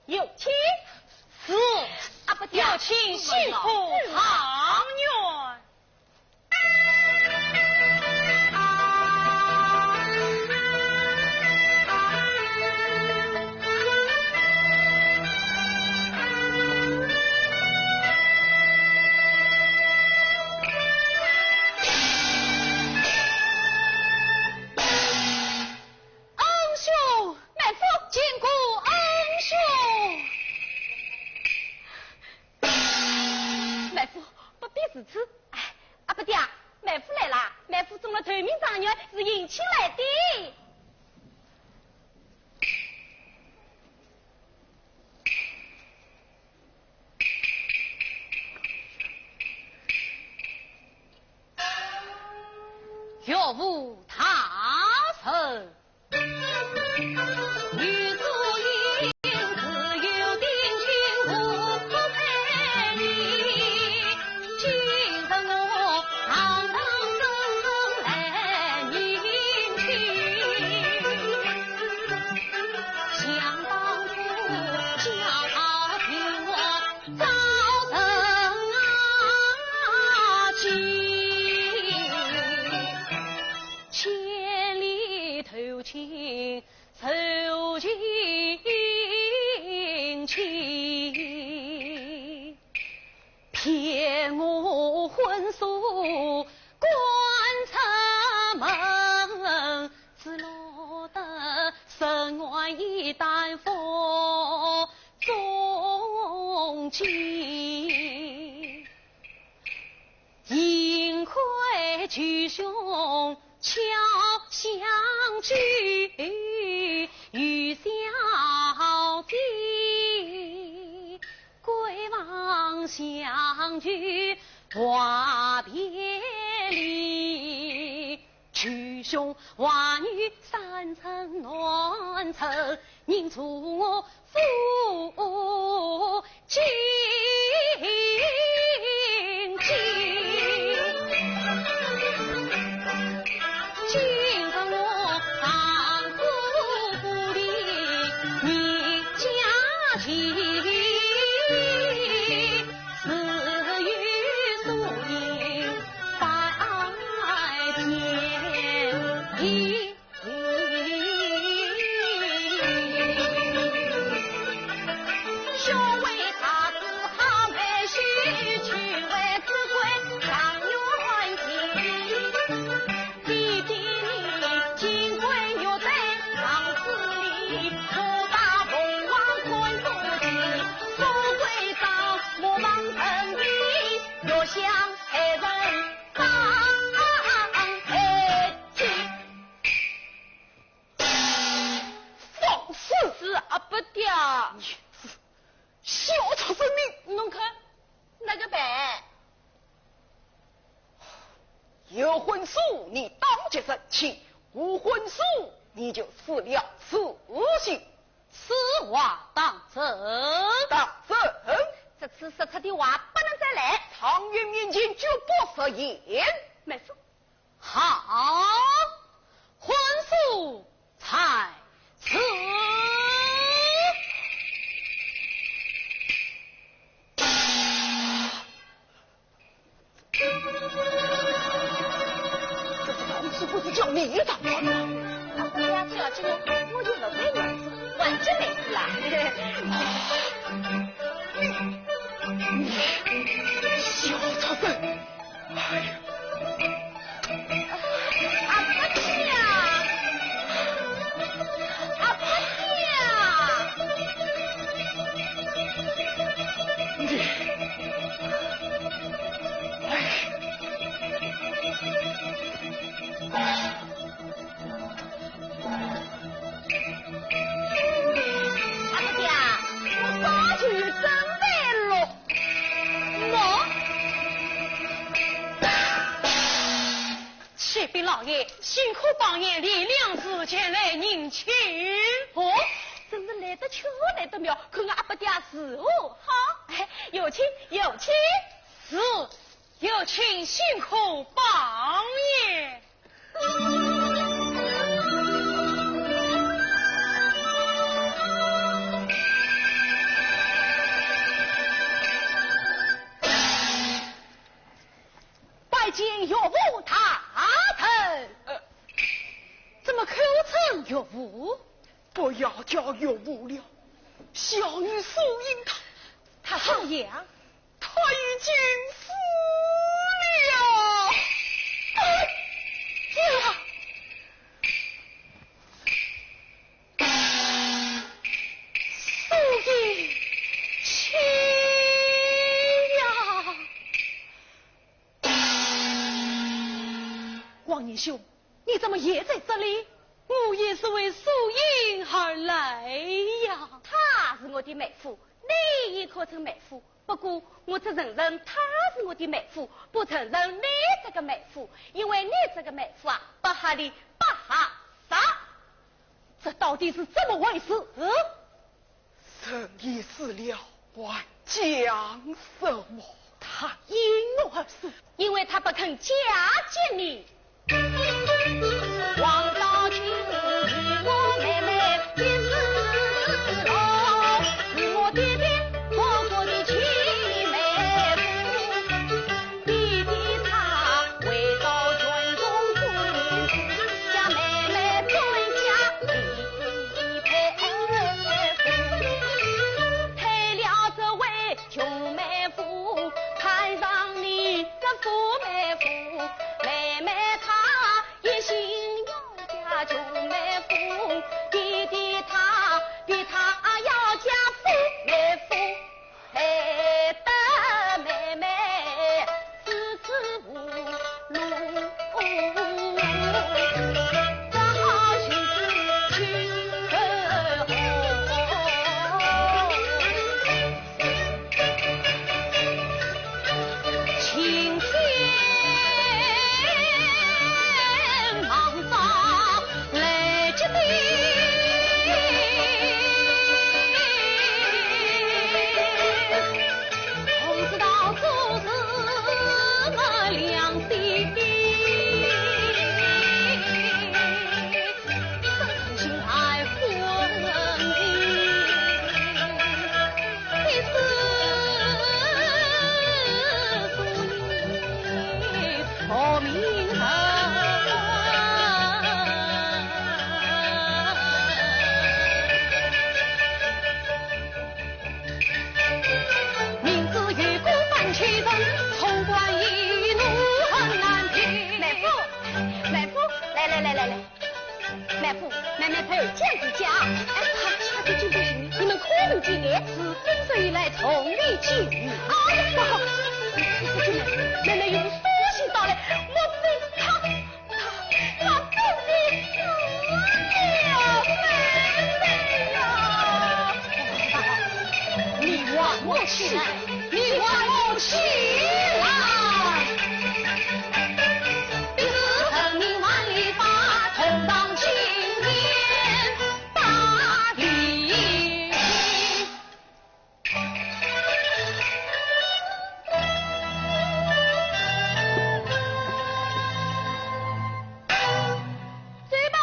有请。
是
阿不爹，
有请辛苦状元。
是迎亲来的。
若无他臣，女子应自有定亲不配你。今日我堂堂正正来迎亲，想当初家贫我早生亲。千里投亲，受尽情，骗我婚书关出门，只落得身外一担风中金。幸亏举兄巧相聚，与小弟归望相聚话别离。举兄娃女三层暖层，宁助我夫尽尽。今日我当夫不理你家亲，死于宿营拜天地。兄为他子好配婿，娶为子贵常有欢喜。弟弟你金龟牛在房子里，不打凤凰困不起，富贵早莫忘本地，若想害人当害己。
放肆！
是阿不爹，
小草生命，
侬看那个办？
有婚书你当即生气，无婚书你就死了死刑。
此话当真？
当真，
这次说出的话不能再来。
常人面前绝不食言。
没错，
好，婚书在此。
这是同事不是叫你当官吗？
不要这样，我就不会样子，完全没事了。
小草生，哎呀！
阿不爹，阿不爹。
你，哎，
辛苦帮爷里两次前来迎亲。
哦，真是来得巧来得妙，看我阿伯家事务好。哎，有请有请。
是，有请辛苦帮爷。
拜见岳父大臣。
怎么口称岳父？
不要叫岳父了，小女素因他
怎样？
他已经死了。
素因亲呀！王英兄，你怎么也在这里？我也是为素英而来呀。
她是我的妹夫，你也可称妹夫。不过我只承认她是我的妹夫，不承认你这个妹夫，因为你这个妹夫啊，不合理，不合法。
这到底是怎么回事？
神已死了，还讲什么？
他因我而死，
因为他不肯嫁接你。王道清与我妹妹一死了，是我爹爹婆婆的亲妹夫，弟弟他为到军中军事，将妹妹尊嫁李配夫，配了这位穷妹夫，看上你这富妹夫，妹妹她一心要嫁穷妹夫，弟弟他比他要嫁富妹夫，害得妹妹支持不路，只好寻子去晴天忙早来接不知道做什么良心，心爱婚姻好名明知越过半七分，冲冠一怒恨难平。妹夫，妹夫，来，妹夫，妹妹陪儿见子家。哎，好，下次就不行，你们可能见面，是今生以来从未见遇。哎呀，不好，妹妹用书信到来，我非他不必死了，妹妹呀！你往我起来，你往我起来！彼此恨命万里发，同当青天大礼。嘴巴。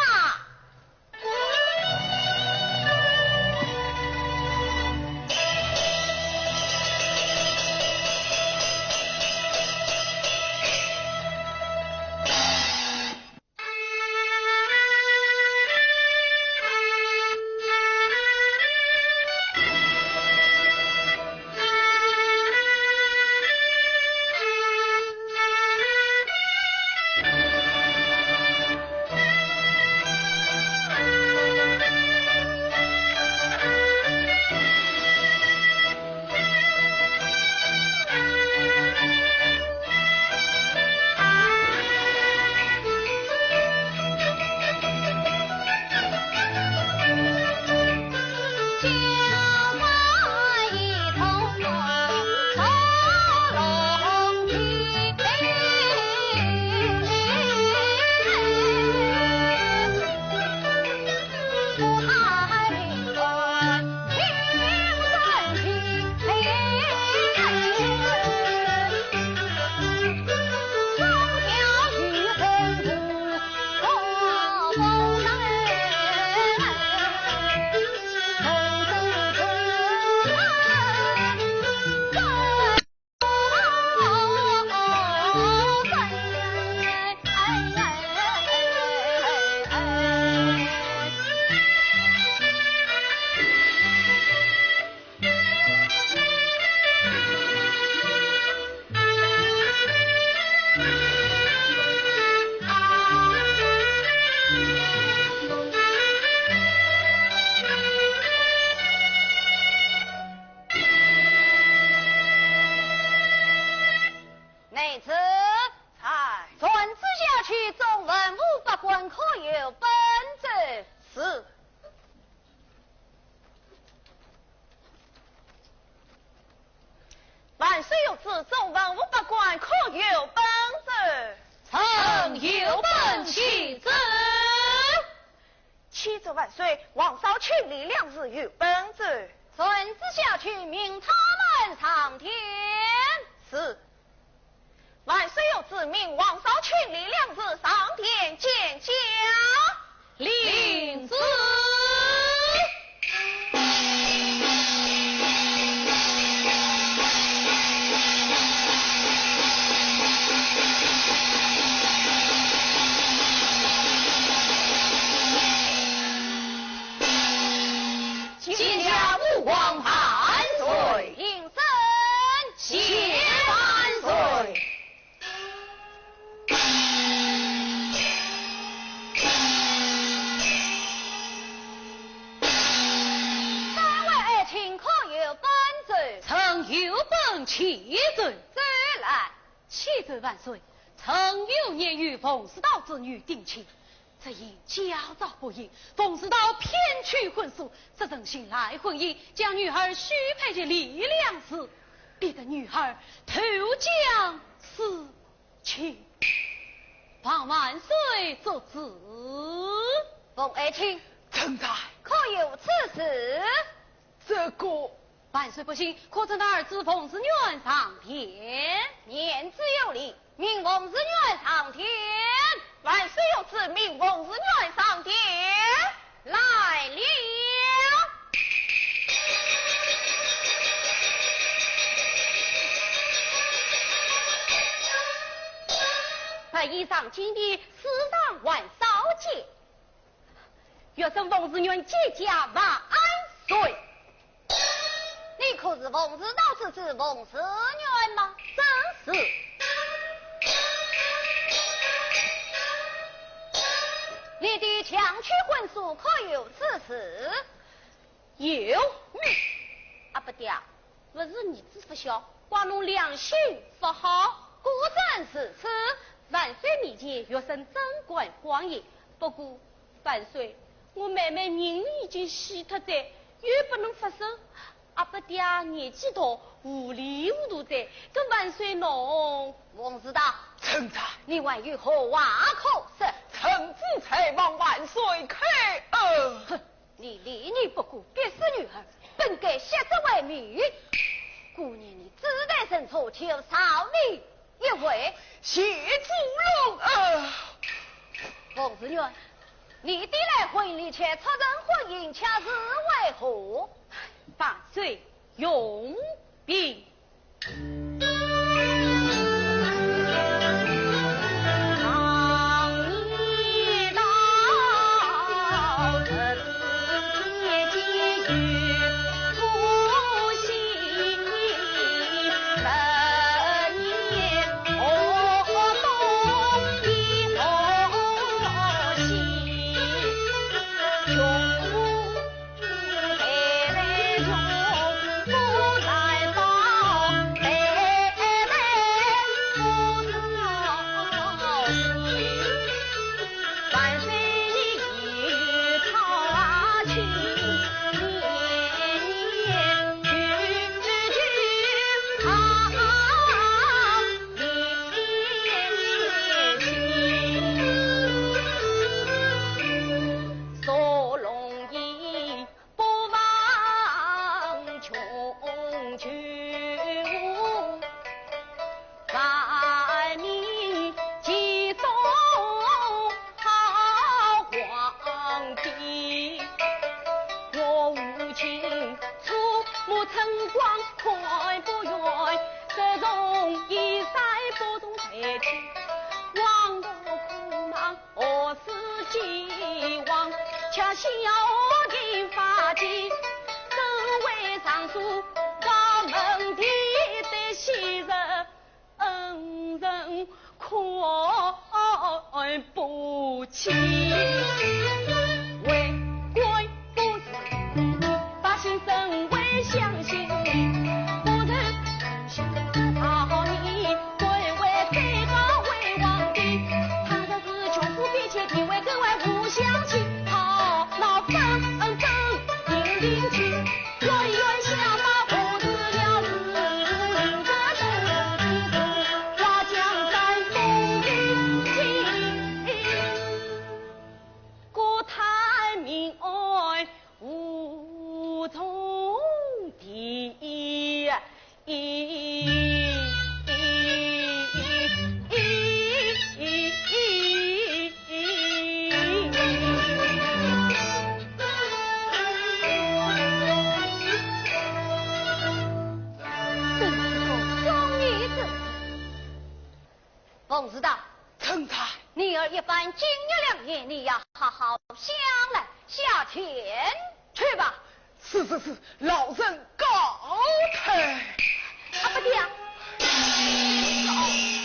子众文武百官可有本事？
曾有本其子。
启奏万岁，王嫂群力两日有本事。
孙子下去命他们上天。
是。万岁有旨命王嫂群力两日上天见驾。
领旨。
秦家武王万岁，
应声
谢万岁。
三位卿可有本事？曾有本启奏。再来，启奏万岁。曾有年与冯世道之女定亲，只因家造不应，冯世道偏娶婚素，这等信来婚姻，将女儿许配给李良氏，逼得女儿投江死去。望万岁作旨。冯爱卿，
臣在。
可有此事？
这个
万岁不信，可曾儿子冯子远上天？言之有理，命冯子远上天。
万岁有旨命冯子远上天。
来了。本以上今的司长万少杰，岳生冯子远结家万岁。你可是冯子道之子冯子远吗？正是。你的强娶婚书可有此事？有。啊不对啊，不是你子不孝，怪侬良心不好。果真是此。万岁面前岳生珍贵光阴，不过万岁，我妹妹人已经死脱在，又不能发生。阿不爹年纪大，糊里糊涂在，跟万岁侬王知道。
臣在。
你还有何话可说？
臣子才望万岁开恩。
哼，你理你不顾，逼死女儿，本该挟责为民。姑娘你自带身处，求少你一回。
谢主隆。
冯子远，你抵赖婚礼却出人婚姻，恰是为何？万岁用兵。不起，为官不是，把心生为相信，不能想讨你贵为最高为皇帝，他若是穷富比且地位格外无相亲，好闹纷争引领去，远远想把不知了是这事。
冯知道，
陈才，
你儿一番金玉良言，你要好好想来下田去吧。
是，老身告退。
啊，不对啊，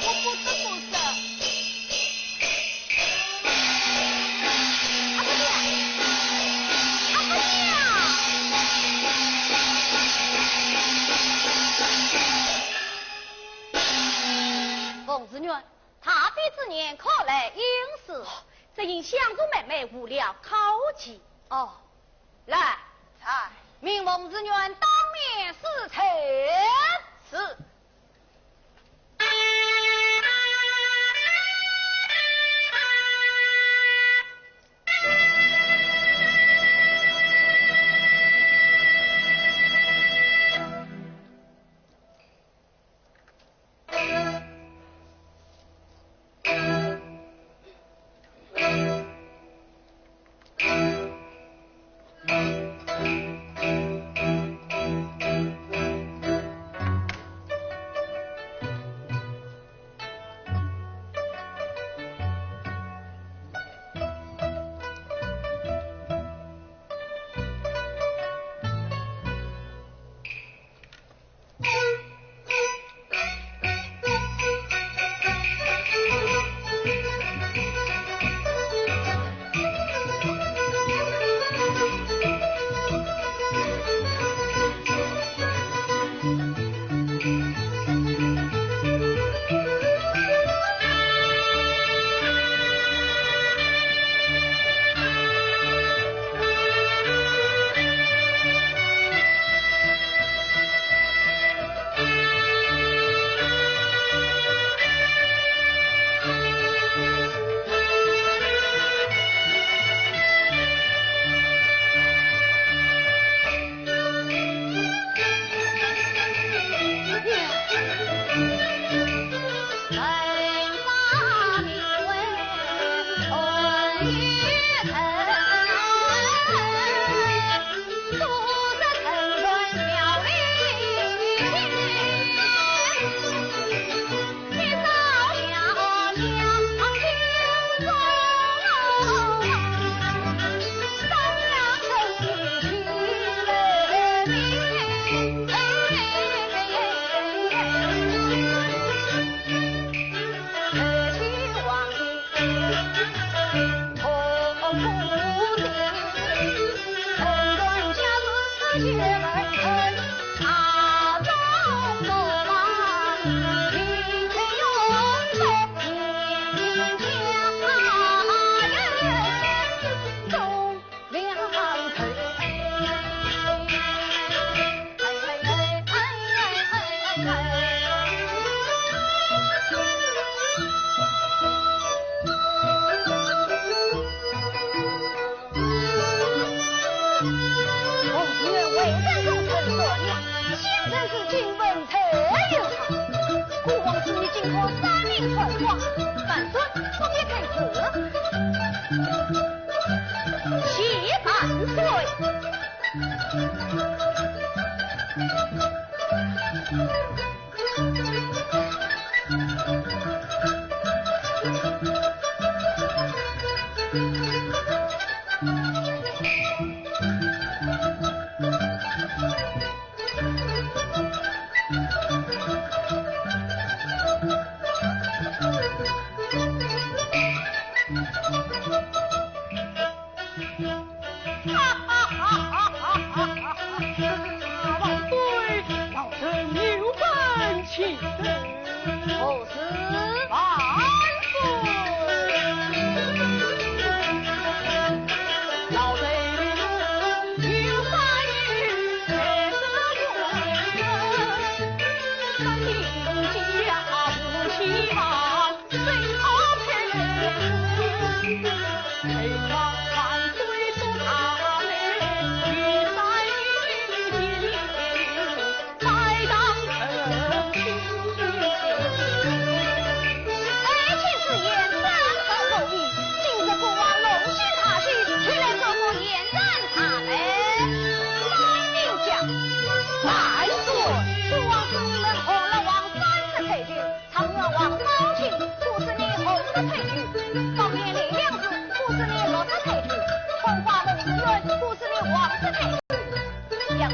我不是。冯子女，他比之年可来应试，只因相中妹妹无聊考级。哦，来，命冯子女当面试陈。是。Thank you.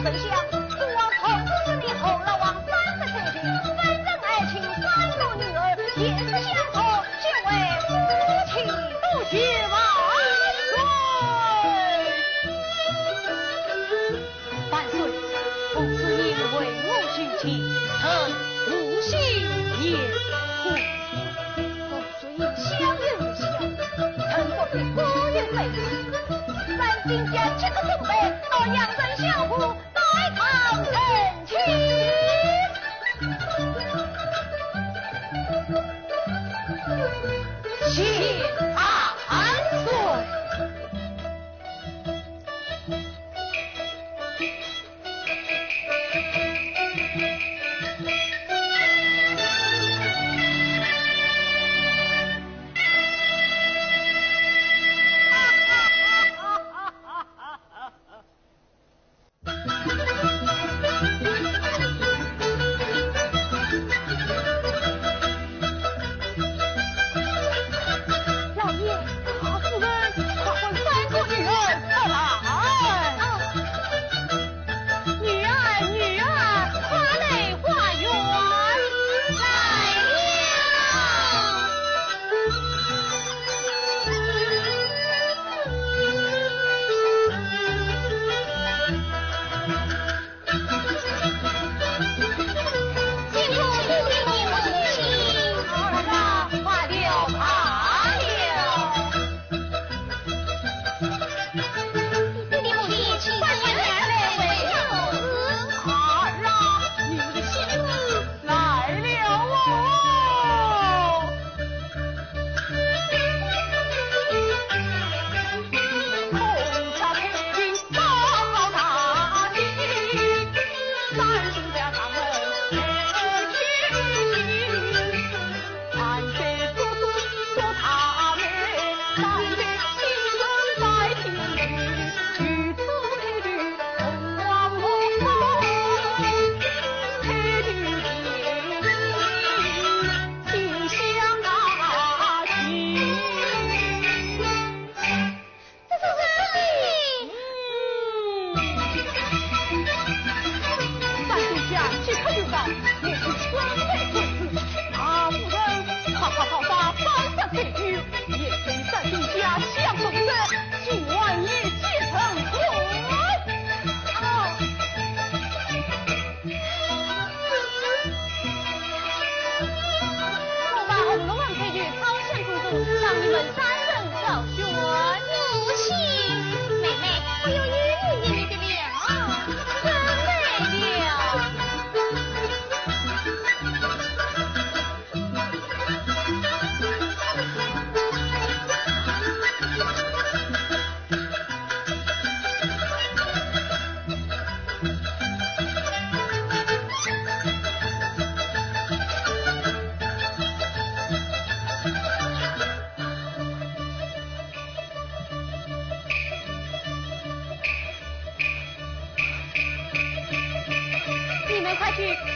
丞相，父王同知是你后老王30岁去，本人爱卿3个女儿，也是相同，结为夫妻。
多谢万岁！不是因为我心情，曾无心也苦。
相认相，陈国是孤人为子，咱今家7个兄辈到阳山相互拜堂成亲。
谢万岁！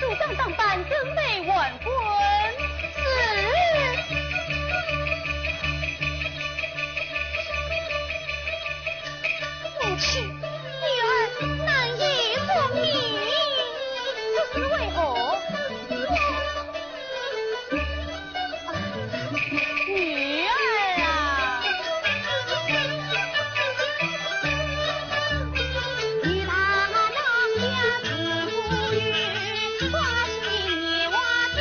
梳妆打扮，准备完婚。母亲，女儿难以奉命，这是为何？
女儿啊，
与他郎家自不语，花心夜娃子。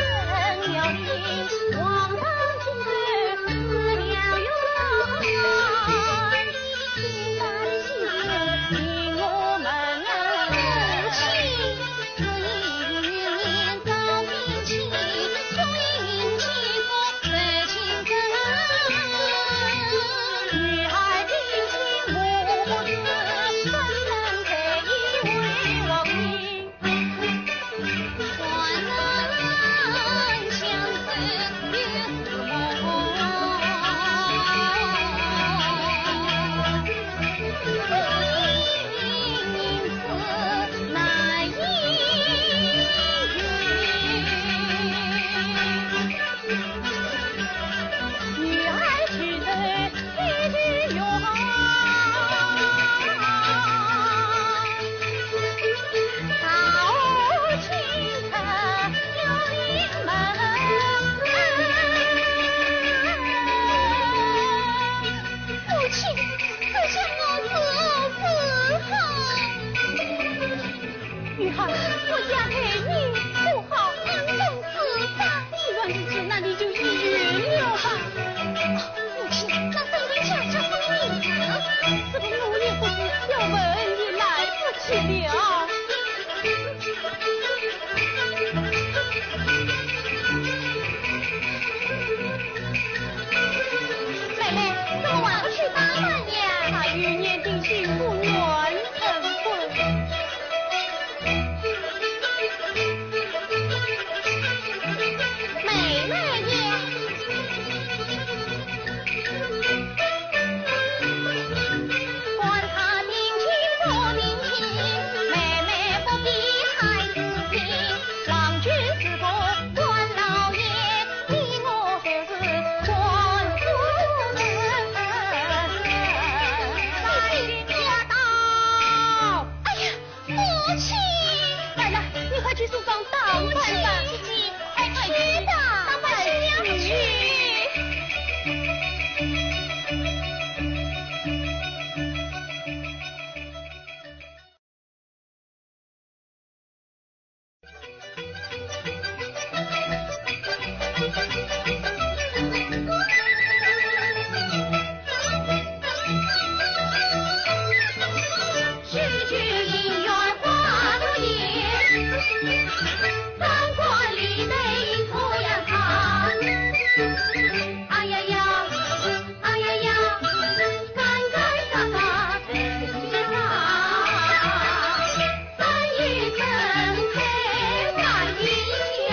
玉涵，我嫁给你不好安分自在，既然如此，那你就原谅吧。
母亲，那圣人恰恰是你呢？
这个奴也不是要问也来不及了。
妹妹，这么晚不去打扮呀？
他与年定亲不愿成婚。
妹妹也。管他定亲不定亲，妹妹不必太自信。郎君是个官老爷，你我都是官夫人。来驾到！哎呀，母亲！
来来，你快去书房打
母亲
扮吧。，
快去的，打扮新娘子去。诗句姻缘花如叶，三观里得头呀他。哎呀呀，哎呀呀，干干嘎嘎真是他。三月春开万里呀。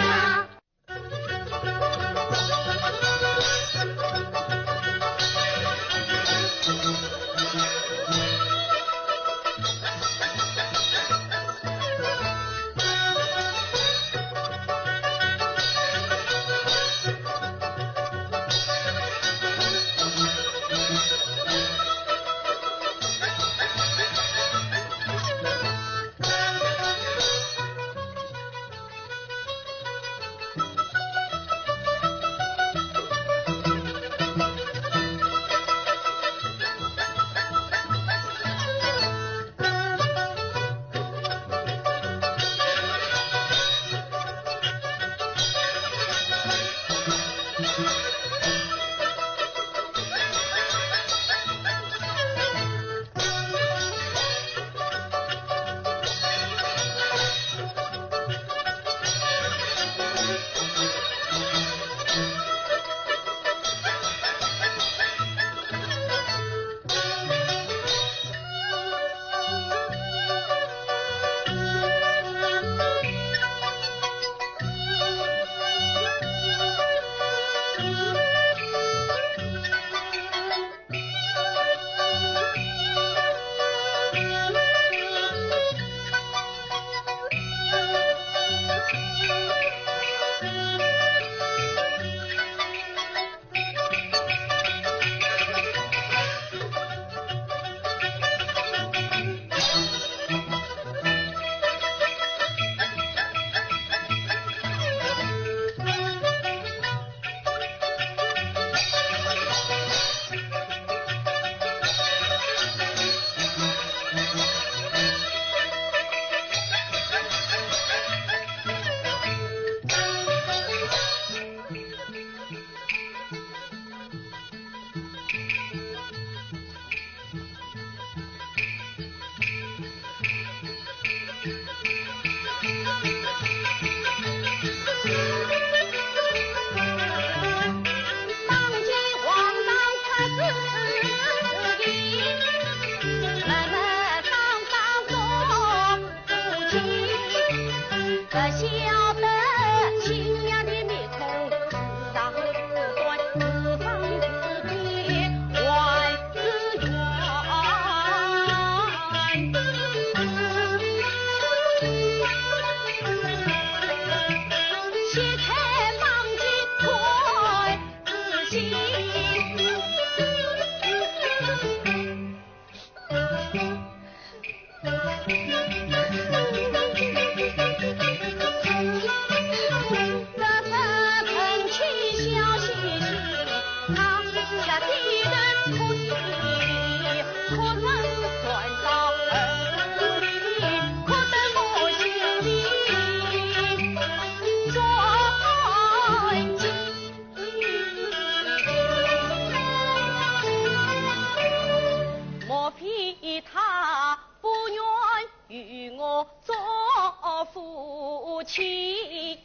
起，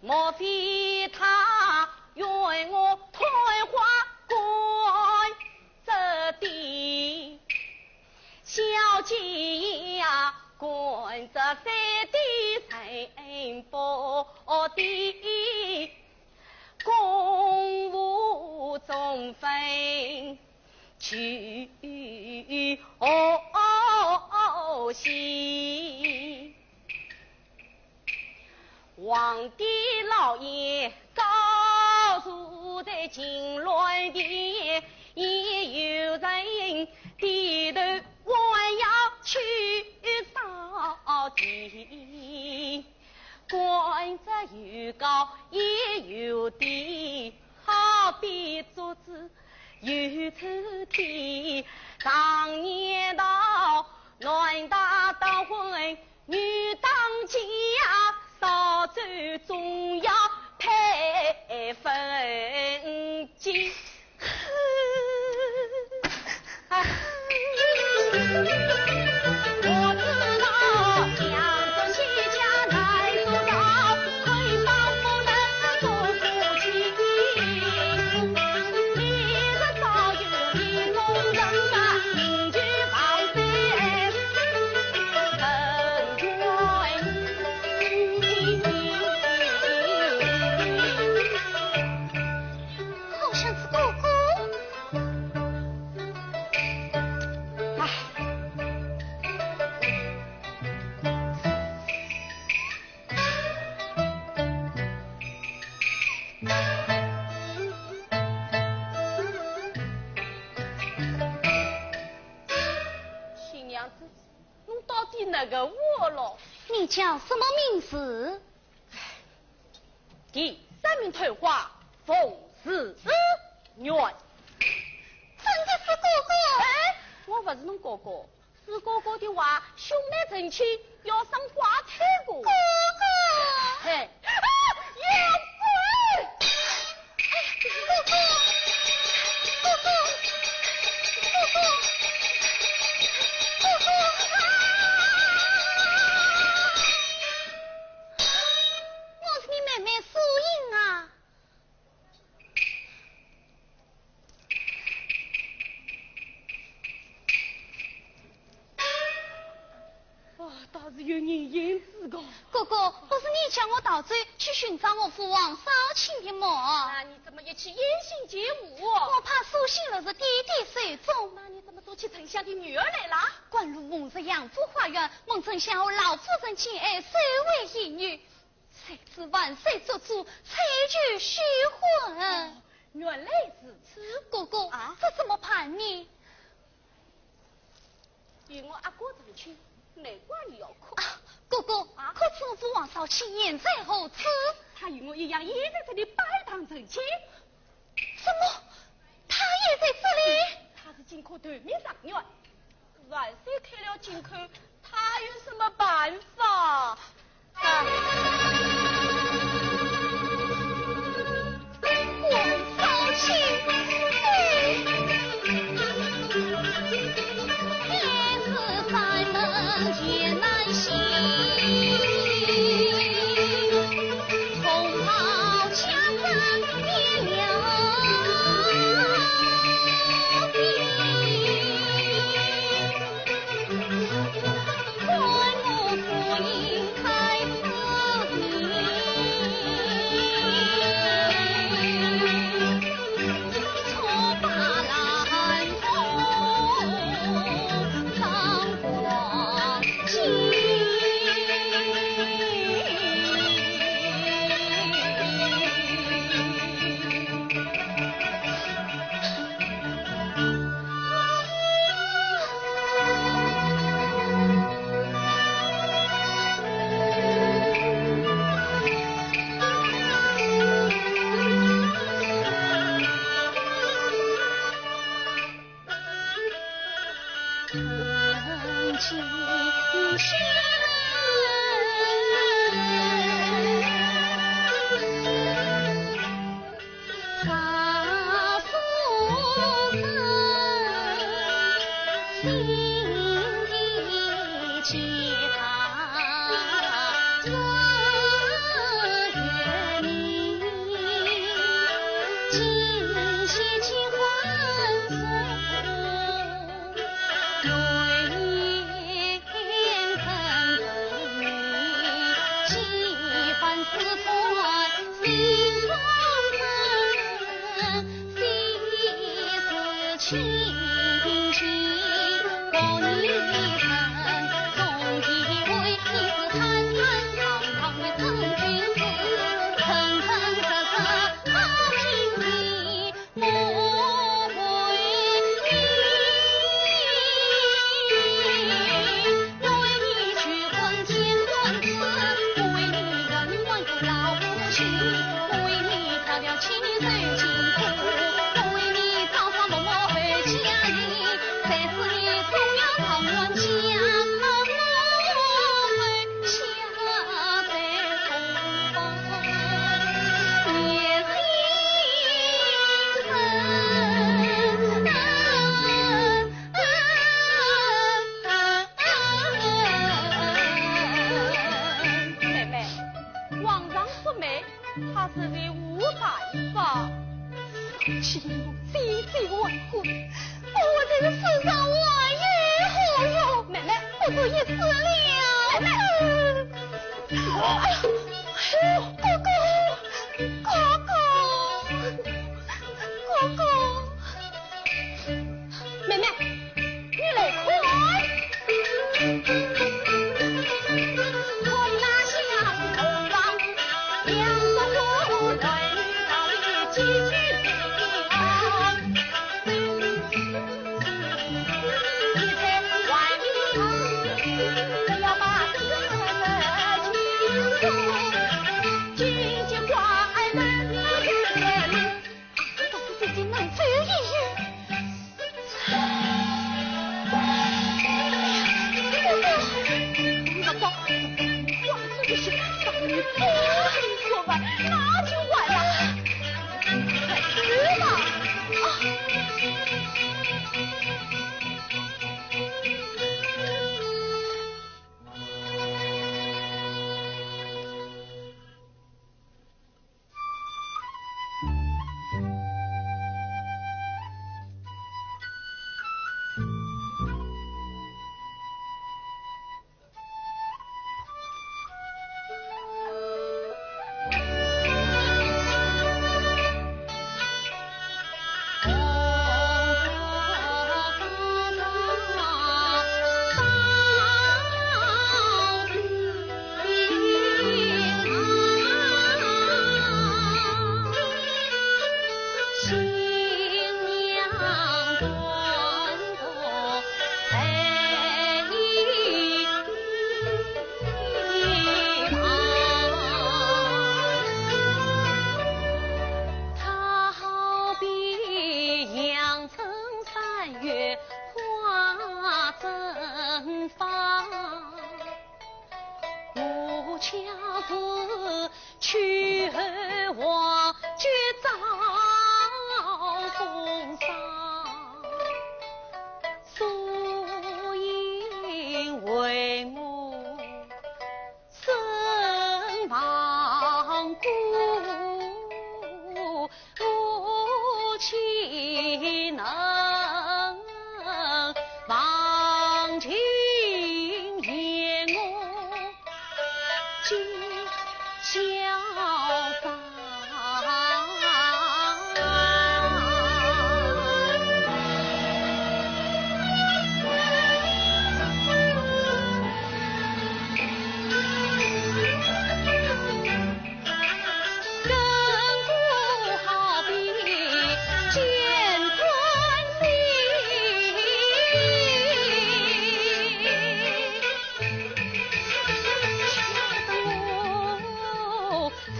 莫非他愿我退花关这地？小姐呀，关这三地人不的，公务中分去西。皇帝老爷告诉在金銮殿，也有人低头还要去扫地。关着有高也有低，好比桌子有抽屉。常言道，男大当婚，女当嫁，少走总要配分金。
你叫什么名字？
第三名退花冯世元。
真的是哥哥？
哎，我不是侬哥哥，是哥哥的话，兄妹成亲要上花太过。
哥哥，
嘿，
有鬼！哎，哥哥，哥哥，哥哥，哥哥！我是你妹妹素英啊。
倒是有人言之个。
哥哥，不是你叫我到这去寻找我父王少卿的吗？
那你怎么也去严刑解武？
我怕苏醒了是弟弟随从。
那你怎么都去丞相的女儿来了？
关如梦是养父花园，梦丞相和老夫人亲爱，谁为一女？谁知万岁做主，采取虚婚。
原来如此。
哥哥，
啊，
这怎么办呢？
与我阿哥成亲，难怪你要哭。
哥哥，可知我父王少卿现在何处？
他与我一样，也在这里拜堂成亲。
什么？他也在这里？
他是进口短命状元，万岁开了进口，他有什么办法？
我少卿。也难行，红袍枪战灭了兵，关母夫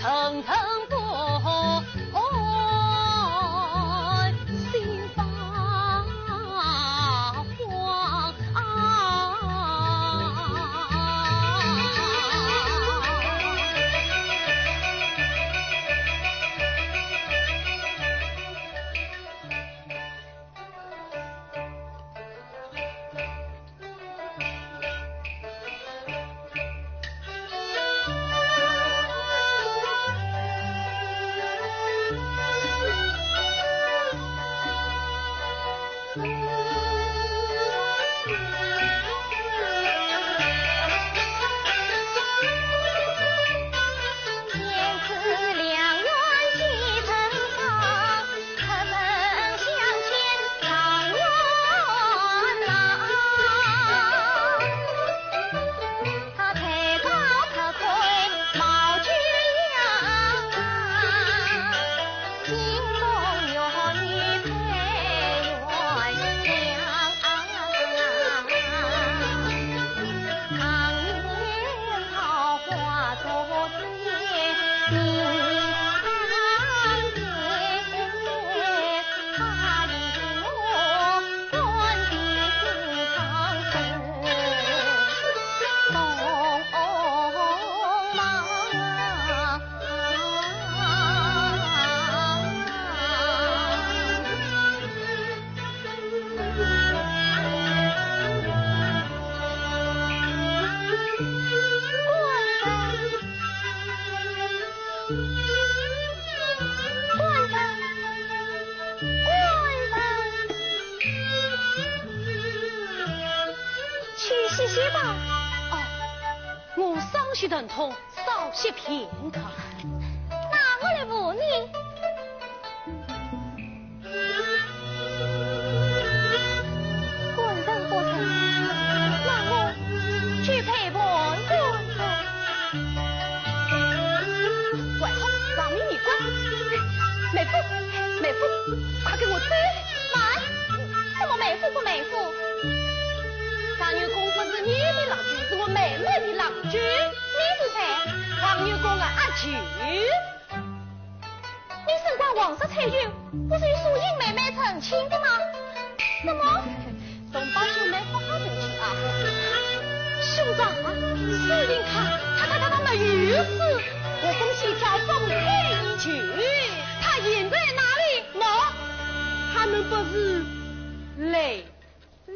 曾
疼痛，稍息片刻。
那我来扶你。滚人不成，那我去陪伴滚人。
外好，让你你滚。妹夫，妹夫，快给我追！
慢，什么妹夫不妹夫？
王玉公不是你的郎君，是我妹妹的郎君。
你是谁？
王玉公啊，阿菊。
你身管王室财运，不是与淑英妹妹成亲的吗？怎么？
总把兄妹好好成亲啊！
兄长啊，
淑英他没遇事，我恭喜叫凤飞一去，他隐在哪里？喏，他们不是累啦。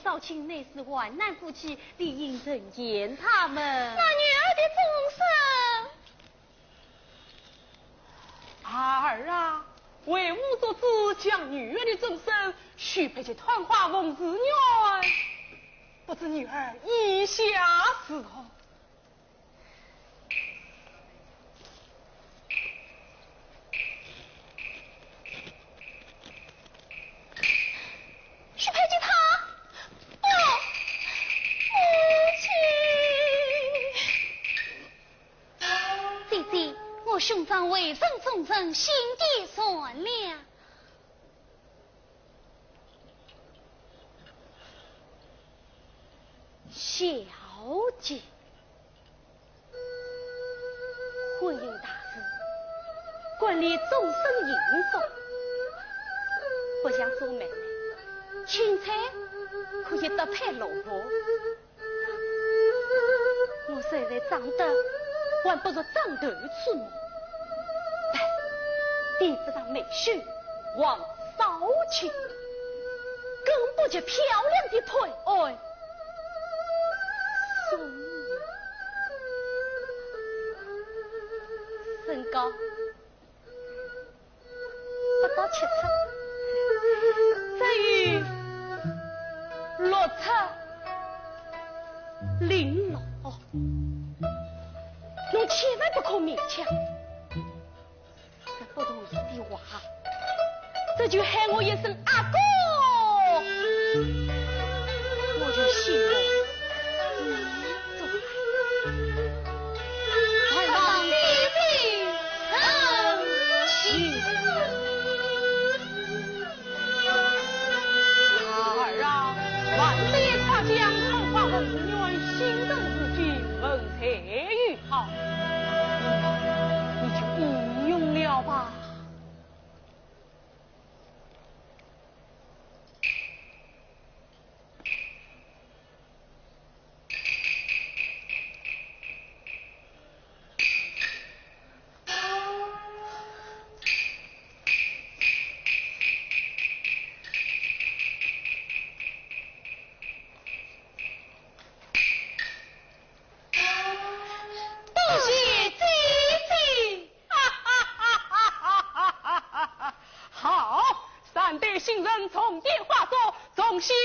少卿乃是万难夫妻，理应认言他们。
那女儿的终身，
儿啊，为吾所知，将女儿的终身许配给团花翁子女，不知女儿意下是何？
许配给他。我兄长为人忠诚，心地善良。
小姐，婚姻大事，管理终身应否，不像做妹妹，轻彩可以得配老婆。我虽然长得还不如长头出门，但地府上美婿王少卿，更不及漂亮的腿。哎，身高不到7尺，只有6尺06。侬千万不可勉强，这不同意的话，这就喊我一声阿哥，我就信了。
新人从电话中重新